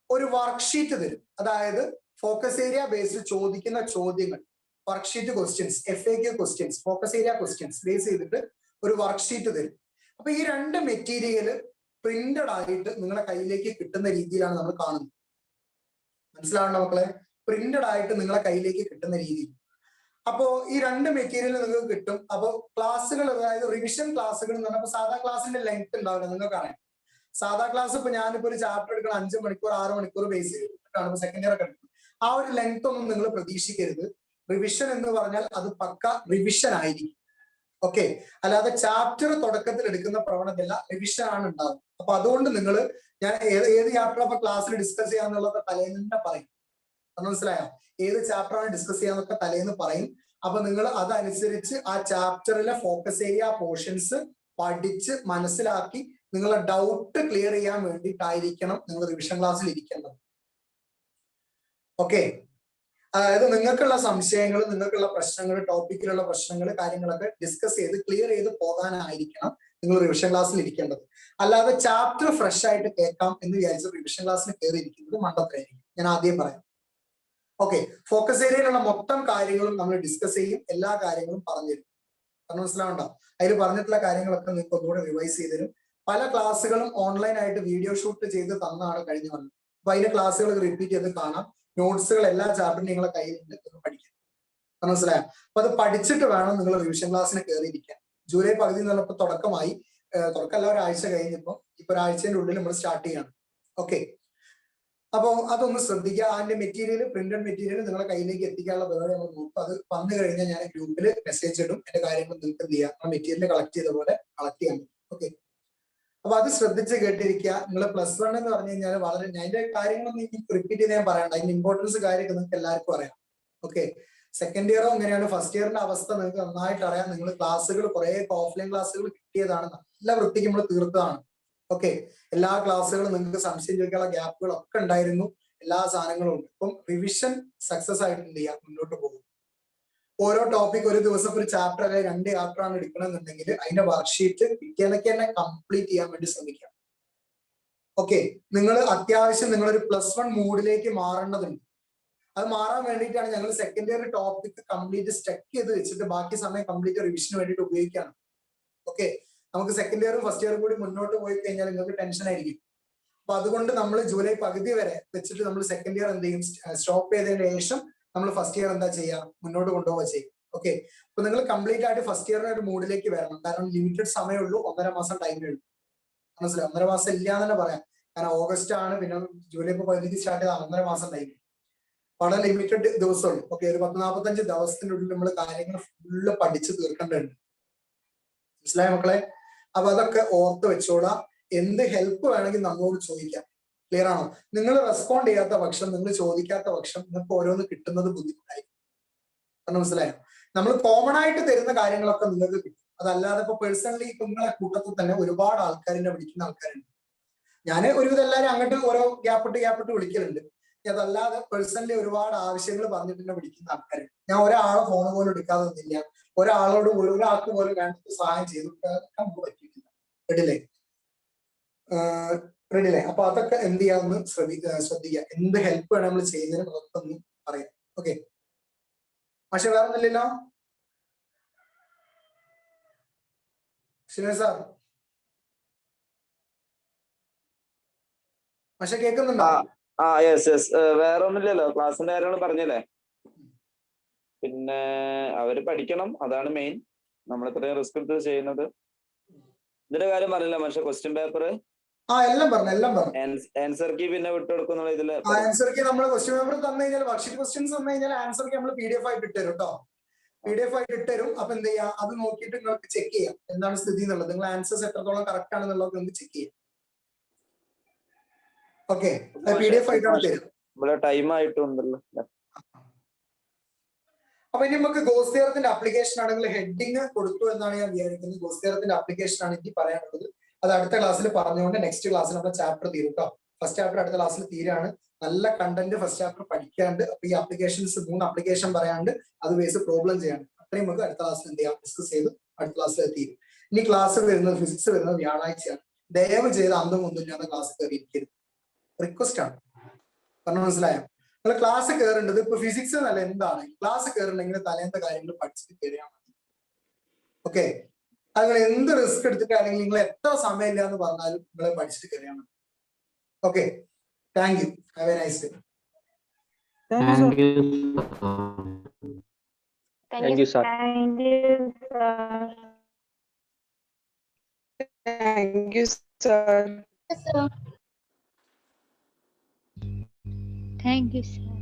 [SPEAKER 1] ഒരു വർക്ക്ഷീറ്റ് തരും. അതായത് ഫോക്കസ് ഏരിയ ബേസ്ഡ് ചോദിക്കുന്ന ചോദ്യങ്ങൾ, worksheet questions, FAQ questions, focus area questions base ചെയ്തിട്ട് ഒരു വർക്ക്ഷീറ്റ് തരും. അപ്പൊ ഈ രണ്ട് മെറ്റീരിയൽ പ്രിന്റഡ് ആയിട്ട് നിങ്ങളുടെ കയ്യിലേക്ക് കിട്ടുന്ന രീതിയിലാണ് നമ്മൾ കാണുന്നത്. മനസ്സിലാവണ്ട മക്കളെ? പ്രിന്റഡ് ആയിട്ട് നിങ്ങളെ കയ്യിലേക്ക് കിട്ടുന്ന രീതിയിൽ. അപ്പോ ഈ രണ്ട് മെറ്റീരിയൽ നിങ്ങൾക്ക് കിട്ടും. അപ്പൊ ക്ലാസ്സുകൾ, അതായത് റിവിഷൻ ക്ലാസ്സുകൾ എന്ന് പറഞ്ഞാൽ സാധാ ക്ലാസ്സിന്റെ ലെങ്ത് ഉണ്ടാവില്ല, നിങ്ങൾക്ക് അറിയാം. സാധാ ക്ലാസ് ഇപ്പൊ ഞാനിപ്പോ ഒരു ചാപ്റ്റർ എടുക്കണം 5 മണിക്കൂർ 6 മണിക്കൂർ ബേസ് ചെയ്തിട്ടാണ് സെക്കൻഡ് ഇയർ ഒക്കെ എടുക്കുന്നത്. ആ ഒരു ലെങ്ത് ഒന്നും നിങ്ങൾ പ്രതീക്ഷിക്കരുത്. റിവിഷൻ എന്ന് പറഞ്ഞാൽ അത് പക്ക റിവിഷൻ ആയിരിക്കും. ഓക്കെ, അല്ലാതെ ചാപ്റ്റർ തുടക്കത്തിൽ എടുക്കുന്ന പ്രവണതയല്ല, റിവിഷൻ ആണ് ഉണ്ടാവും. അപ്പൊ അതുകൊണ്ട് നിങ്ങൾ, ഞാൻ ഏത് ചാപ്റ്റർ അപ്പൊ ക്ലാസ്സിൽ ഡിസ്കസ് ചെയ്യാന്നുള്ളത് തലേന്ന് തന്നെ പറയും. മനസ്സിലായോ? ഏത് ചാപ്റ്റർ ആണ് ഡിസ്കസ് ചെയ്യാന്നൊക്കെ തലേന്ന് പറയും. അപ്പൊ നിങ്ങൾ അതനുസരിച്ച് ആ ചാപ്റ്ററിലെ ഫോക്കസ് ഏരിയ പോർഷൻസ് പഠിച്ച് മനസ്സിലാക്കി നിങ്ങളെ ഡൗട്ട് ക്ലിയർ ചെയ്യാൻ വേണ്ടിയിട്ടായിരിക്കണം നിങ്ങൾ റിവിഷൻ ക്ലാസ്സിൽ ഇരിക്കേണ്ടത്. ഓക്കെ, അതായത് നിങ്ങൾക്കുള്ള സംശയങ്ങൾ, നിങ്ങൾക്കുള്ള പ്രശ്നങ്ങൾ, ടോപ്പിക്കിലുള്ള പ്രശ്നങ്ങൾ, കാര്യങ്ങളൊക്കെ ഡിസ്കസ് ചെയ്ത് ക്ലിയർ ചെയ്ത് പോകാനായിരിക്കണം നിങ്ങൾ റിവിഷൻ ക്ലാസ്സിൽ ഇരിക്കേണ്ടത്. അല്ലാതെ ചാപ്റ്റർ ഫ്രഷ് ആയിട്ട് കേൾക്കാം എന്ന് വിചാരിച്ച് റിവിഷൻ ക്ലാസ്സിൽ കയറിയിരിക്കുന്നത് മണ്ടത്തരായിരിക്കും. ഞാൻ ആദ്യം പറയാം. ഓക്കെ, ഫോക്കസ് ഏരിയയിലുള്ള മൊത്തം കാര്യങ്ങളും നമ്മൾ ഡിസ്കസ് ചെയ്യും, എല്ലാ കാര്യങ്ങളും പറഞ്ഞുതരും. കാരണം മനസ്സിലാവണ്ട, അതിൽ പറഞ്ഞിട്ടുള്ള കാര്യങ്ങളൊക്കെ നിങ്ങൾക്ക് ഒന്നുകൂടെ റിവൈസ് ചെയ്ത് തരും. പല ക്ലാസ്സുകളും ഓൺലൈൻ ആയിട്ട് വീഡിയോ ഷൂട്ട് ചെയ്ത് തന്നാണ് കഴിഞ്ഞു വന്നത്. അപ്പൊ അതിന്റെ ക്ലാസ്സുകൾ റിപ്പീറ്റ് ചെയ്ത് കാണാം. നോട്ട്സുകൾ എല്ലാ ചാപ്റ്ററും നിങ്ങളെ കയ്യിലുണ്ട്, പഠിക്കാം. മനസ്സിലായോ? അപ്പൊ അത് പഠിച്ചിട്ട് വേണം നിങ്ങൾ റിവിഷൻ ക്ലാസ്സിന് കയറിയിരിക്കാൻ. ജൂലൈ പകുതി എന്ന് പറഞ്ഞപ്പോൾ തുടക്കമായി. തുടക്കമല്ല, ഒരാഴ്ച കഴിഞ്ഞപ്പോൾ ഇപ്പൊ ഒരാഴ്ചയുടെ ഉള്ളിൽ നമ്മൾ സ്റ്റാർട്ട് ചെയ്യണം. ഓക്കെ, അപ്പോൾ അതൊന്ന് ശ്രദ്ധിക്കുക. അതിന്റെ മെറ്റീരിയൽ, പ്രിന്റഡ് മെറ്റീരിയൽ നിങ്ങളുടെ കയ്യിലേക്ക് എത്തിക്കാനുള്ള പരിപാടി നമ്മൾ നോക്കും. അത് വന്നു കഴിഞ്ഞാൽ ഞാൻ ഗ്രൂപ്പിൽ മെസ്സേജ് ഇടും. എന്റെ കാര്യങ്ങൾ നിങ്ങൾക്ക് എന്ത് ചെയ്യാം, ആ മെറ്റീരിയൽ കളക്ട് ചെയ്ത പോലെ കളക്ട് ചെയ്യാൻ പറ്റും. ഓക്കെ, അപ്പൊ അത് ശ്രദ്ധിച്ച് കേട്ടിരിക്കുക. നിങ്ങൾ +1 എന്ന് പറഞ്ഞു കഴിഞ്ഞാൽ വളരെ, അതിന്റെ കാര്യങ്ങളൊന്നും എനിക്ക് റിപ്പീറ്റ് ചെയ്ത് ഞാൻ പറയണ്ട. അതിന്റെ ഇമ്പോർട്ടൻസ് കാര്യമൊക്കെ നിങ്ങൾക്ക് എല്ലാവർക്കും അറിയാം. ഓക്കെ, സെക്കൻഡ് ഇയറും എങ്ങനെയാണ്, ഫസ്റ്റ് ഇയറിന്റെ അവസ്ഥ നിങ്ങൾക്ക് നന്നായിട്ട് അറിയാം. നിങ്ങൾ ക്ലാസ്സുകൾ കുറെ ഓഫ്ലൈൻ ക്ലാസ്സുകൾ കിട്ടിയതാണ്, നല്ല വൃത്തിക്ക് നമ്മൾ തീർത്തതാണ്. ഓക്കെ, എല്ലാ ക്ലാസ്സുകളും നിങ്ങൾക്ക് സംശയം ചോദിക്കാനുള്ള ഗ്യാപ്പുകളൊക്കെ ഉണ്ടായിരുന്നു, എല്ലാ സാധനങ്ങളും ഉണ്ട്. ഇപ്പം റിവിഷൻ സക്സസ് ആയിട്ട് എന്ത് ചെയ്യാം, മുന്നോട്ട് പോകും. ഓരോ ടോപ്പിക് ഒരു ദിവസം ഒരു ചാപ്റ്റർ അല്ലെങ്കിൽ 2 ചാപ്റ്റർ ആണ് എടുക്കണമെന്നുണ്ടെങ്കിൽ അതിന്റെ വർക്ക്ഷീറ്റ് പിറ്റേന്നൊക്കെ തന്നെ കംപ്ലീറ്റ് ചെയ്യാൻ വേണ്ടി ശ്രമിക്കാം. ഓക്കെ, നിങ്ങൾ അത്യാവശ്യം നിങ്ങളൊരു +1 മൂഡിലേക്ക് മാറേണ്ടതുണ്ട്. അത് മാറാൻ വേണ്ടിയിട്ടാണ് ഞങ്ങൾ second year topic complete stuck ചെയ്ത് വെച്ചിട്ട് ബാക്കി സമയം കംപ്ലീറ്റ് റിവിഷന് വേണ്ടിയിട്ട് ഉപയോഗിക്കുകയാണ്. ഓക്കെ, നമുക്ക് സെക്കൻഡ് ഇയറും ഫസ്റ്റ് ഇയറും കൂടി മുന്നോട്ട് പോയി കഴിഞ്ഞാൽ നിങ്ങൾക്ക് ടെൻഷൻ ആയിരിക്കും. അപ്പൊ അതുകൊണ്ട് നമ്മൾ ജൂലൈ പകുതി വരെ വെച്ചിട്ട് നമ്മൾ സെക്കൻഡ് ഇയർ എന്ത് ചെയ്യും, സ്റ്റോപ്പ് ചെയ്തതിന് ശേഷം നമ്മൾ ഫസ്റ്റ് ഇയർ എന്താ ചെയ്യുക, മുന്നോട്ട് കൊണ്ടുപോവുക ചെയ്യും. ഓക്കെ, അപ്പൊ നിങ്ങൾ കംപ്ലീറ്റ് ആയിട്ട് ഫസ്റ്റ് ഇയറിന്റെ ഒരു മൂഡിലേക്ക് വരണം. കാരണം ലിമിറ്റഡ് സമയമുള്ളൂ, 1.5 മാസം ടൈമേ ഉള്ളൂ. മനസ്സിലായി? 1.5 മാസം ഇല്ല എന്ന് തന്നെ പറയാം. കാരണം ഓഗസ്റ്റ് ആണ്, പിന്നെ ജൂലൈ ഇപ്പൊ പകുതിക്ക് സ്റ്റാർട്ട് ചെയ്താൽ 1.5 മാസം ടൈം, വളരെ ലിമിറ്റഡ് ദിവസമുള്ളൂ. ഓക്കെ, ഒരു 10-45 ദിവസത്തിനുള്ളിൽ നമ്മൾ കാര്യങ്ങൾ ഫുള്ള് പഠിച്ച് തീർക്കേണ്ടതുണ്ട്. മനസ്സിലായ മക്കളെ? അപ്പൊ അതൊക്കെ ഓർത്ത് വെച്ചോളാം. എന്ത് ഹെൽപ്പ് വേണമെങ്കിൽ നമ്മളോട് ചോദിക്കാം. ക്ലിയർ ആണോ? നിങ്ങൾ റെസ്പോണ്ട് ചെയ്യാത്ത പക്ഷം, നിങ്ങൾ ചോദിക്കാത്ത പക്ഷം നിങ്ങൾക്ക് ഓരോന്ന് കിട്ടുന്നത് ബുദ്ധിമുട്ടായിരിക്കും. മനസ്സിലായോ? നമ്മൾ കോമൺ ആയിട്ട് തരുന്ന കാര്യങ്ങളൊക്കെ നിങ്ങൾക്ക് കിട്ടും. അതല്ലാതെ ഇപ്പൊ പേഴ്സണലി ഇപ്പൊ നിങ്ങളെ കൂട്ടത്തിൽ തന്നെ ഒരുപാട് ആൾക്കാരിനെ വിളിക്കുന്ന ആൾക്കാരുണ്ട്. ഞാൻ ഒരുവിധം എല്ലാവരും അങ്ങോട്ട് ഓരോ ഗ്യാപ്പിട്ട് വിളിക്കലുണ്ട്. അതല്ലാതെ പേഴ്സണലി ഒരുപാട് ആവശ്യങ്ങൾ പറഞ്ഞിട്ട് തന്നെ വിളിക്കുന്ന ആൾക്കാരുണ്ട്. ഞാൻ ഒരാളെ ഫോൺ പോലും എടുക്കാതെ നിന്നില്ല, ഒരാൾക്ക് പോലും വേണ്ട സഹായം ചെയ്തു കൊടുക്കാൻ നമുക്ക് പറ്റിയിട്ടില്ല. റെഡില്ലേ? റെഡില്ലേ? അപ്പൊ അതൊക്കെ എന്ത് ചെയ്യാമെന്ന് ശ്രദ്ധിക്കുക. എന്ത് ഹെൽപ്പ് വേണം നമ്മൾ ചെയ്യുന്നതിനും അതൊക്കെ ഒന്ന് പറയാം. ഓക്കെ, പക്ഷെ വേറെ ഒന്നുമില്ലല്ലോ ശിവ സാർ? പക്ഷെ കേൾക്കുന്നുണ്ടോ?
[SPEAKER 4] വേറെ ഒന്നുമില്ലല്ലോ, ക്ലാസ്സിന്റെ കാര്യങ്ങൾ പറഞ്ഞല്ലേ. പിന്നെ അവര് പഠിക്കണം, അതാണ് മെയിൻ. നമ്മൾ ഇത്രയും റിസ്ക് എടുത്ത് ചെയ്യുന്നത്. ഇതിന്റെ കാര്യം പറഞ്ഞില്ല പക്ഷെ ക്വസ്റ്റ്യൻ പേപ്പർ
[SPEAKER 1] എല്ലാം പറഞ്ഞു.
[SPEAKER 4] ആൻസർ കീ പിന്നെ വിട്ടുകൊടുക്കുന്ന ഇതില്
[SPEAKER 1] ആൻസർ കീ നമ്മൾ ക്വസ്റ്റ്യൻ പേപ്പർ തന്നു കഴിഞ്ഞാൽ, വർക്ക്ഷീറ്റ് ക്വസ്റ്റ്യൻസ് തന്നു കഴിഞ്ഞാൽ ആൻസർ കീ നമ്മൾ PDF ആയിട്ട് ഇട്ടുതരും കേട്ടോ. PDF ആയിട്ട് ഇട്ടുതരും. അപ്പൊ എന്ത് ചെയ്യാം, അത് നോക്കിയിട്ട് നിങ്ങൾക്ക് ചെക്ക് ചെയ്യാം എന്താണ് സ്ഥിതി എന്നുള്ളത്. നിങ്ങൾ ആൻസേഴ്സ് എത്രത്തോളം കറക്റ്റ് ആണെന്നുള്ളത് നിങ്ങൾക്ക് ചെക്ക് ചെയ്യാം. ഓക്കെ, PDF ആയിട്ടാണ് തരും.
[SPEAKER 4] ടൈം ആയിട്ടുണ്ടല്ലോ.
[SPEAKER 1] അപ്പൊ ഇനി നമുക്ക് ഗോസ് തിയറത്തിന്റെ ആപ്ലിക്കേഷൻ ആണെങ്കിൽ ഹെഡിങ് കൊടുത്തു എന്നാണ് ഞാൻ വിചാരിക്കുന്നത്. ഗോസ് തിയറത്തിന്റെ ആപ്ലിക്കേഷൻ ആണ് എനിക്ക് പറയാനുള്ളത്. അത് അടുത്ത ക്ലാസ്സിൽ പറഞ്ഞുകൊണ്ട് നെക്സ്റ്റ് ക്ലാസ്സിൽ നമ്മുടെ ചാപ്റ്റർ തീരും കേട്ടോ. ഫസ്റ്റ് ചാപ്റ്റർ അടുത്ത ക്ലാസ്സിൽ തീരാണ്. നല്ല കണ്ടന്റ് ഫസ്റ്റ് ചാപ്റ്റർ പഠിക്കാണ്ട്. അപ്പൊ ഈ ആപ്ലിക്കേഷൻസ് 3 ആപ്ലിക്കേഷൻ പറയാണ്ട് അത് ബേസ് പ്രോബ്ലം ചെയ്യാണ്ട്. അത്രയും നമുക്ക് അടുത്ത ക്ലാസ്സിൽ എന്ത് ചെയ്യാം, ഡിസ്കസ് ചെയ്ത് അടുത്ത ക്ലാസ്സിൽ എത്തിയും. ഇനി ക്ലാസ് വരുന്നത് ഫിസിക്സ് വരുന്നത് വ്യാഴാഴ്ചയാണ്. ദയവ് ചെയ്ത് അന്തം ഒന്നുമില്ലാതെ ക്ലാസ് കയറിയിരിക്കരുത്, റിക്വസ്റ്റ് ആണ്. പറഞ്ഞു മനസ്സിലായോ? നിങ്ങൾ ക്ലാസ് കയറേണ്ടത് ഇപ്പൊ ഫിസിക്സ് എന്നല്ല, എന്താണ് ക്ലാസ് കയറണമെങ്കിൽ തലേന്നത്തെ കാര്യങ്ങൾ പഠിച്ചിട്ട് കയറിയാൽ മതി. ഓക്കെ, നിങ്ങൾ എന്ത് റിസ്ക് എടുത്തിട്ട് അല്ലെങ്കിൽ നിങ്ങൾ എത്ര സമയമില്ല എന്ന് പറഞ്ഞാലും നിങ്ങൾ പഠിച്ചിട്ട് കയറിയാൽ മതി. Okay, thank you, have A nice day.
[SPEAKER 2] Thank you sir.
[SPEAKER 3] Thank you, sir.
[SPEAKER 6] Thank you, sir.
[SPEAKER 7] Thank you, sir.
[SPEAKER 6] Thank you, sir.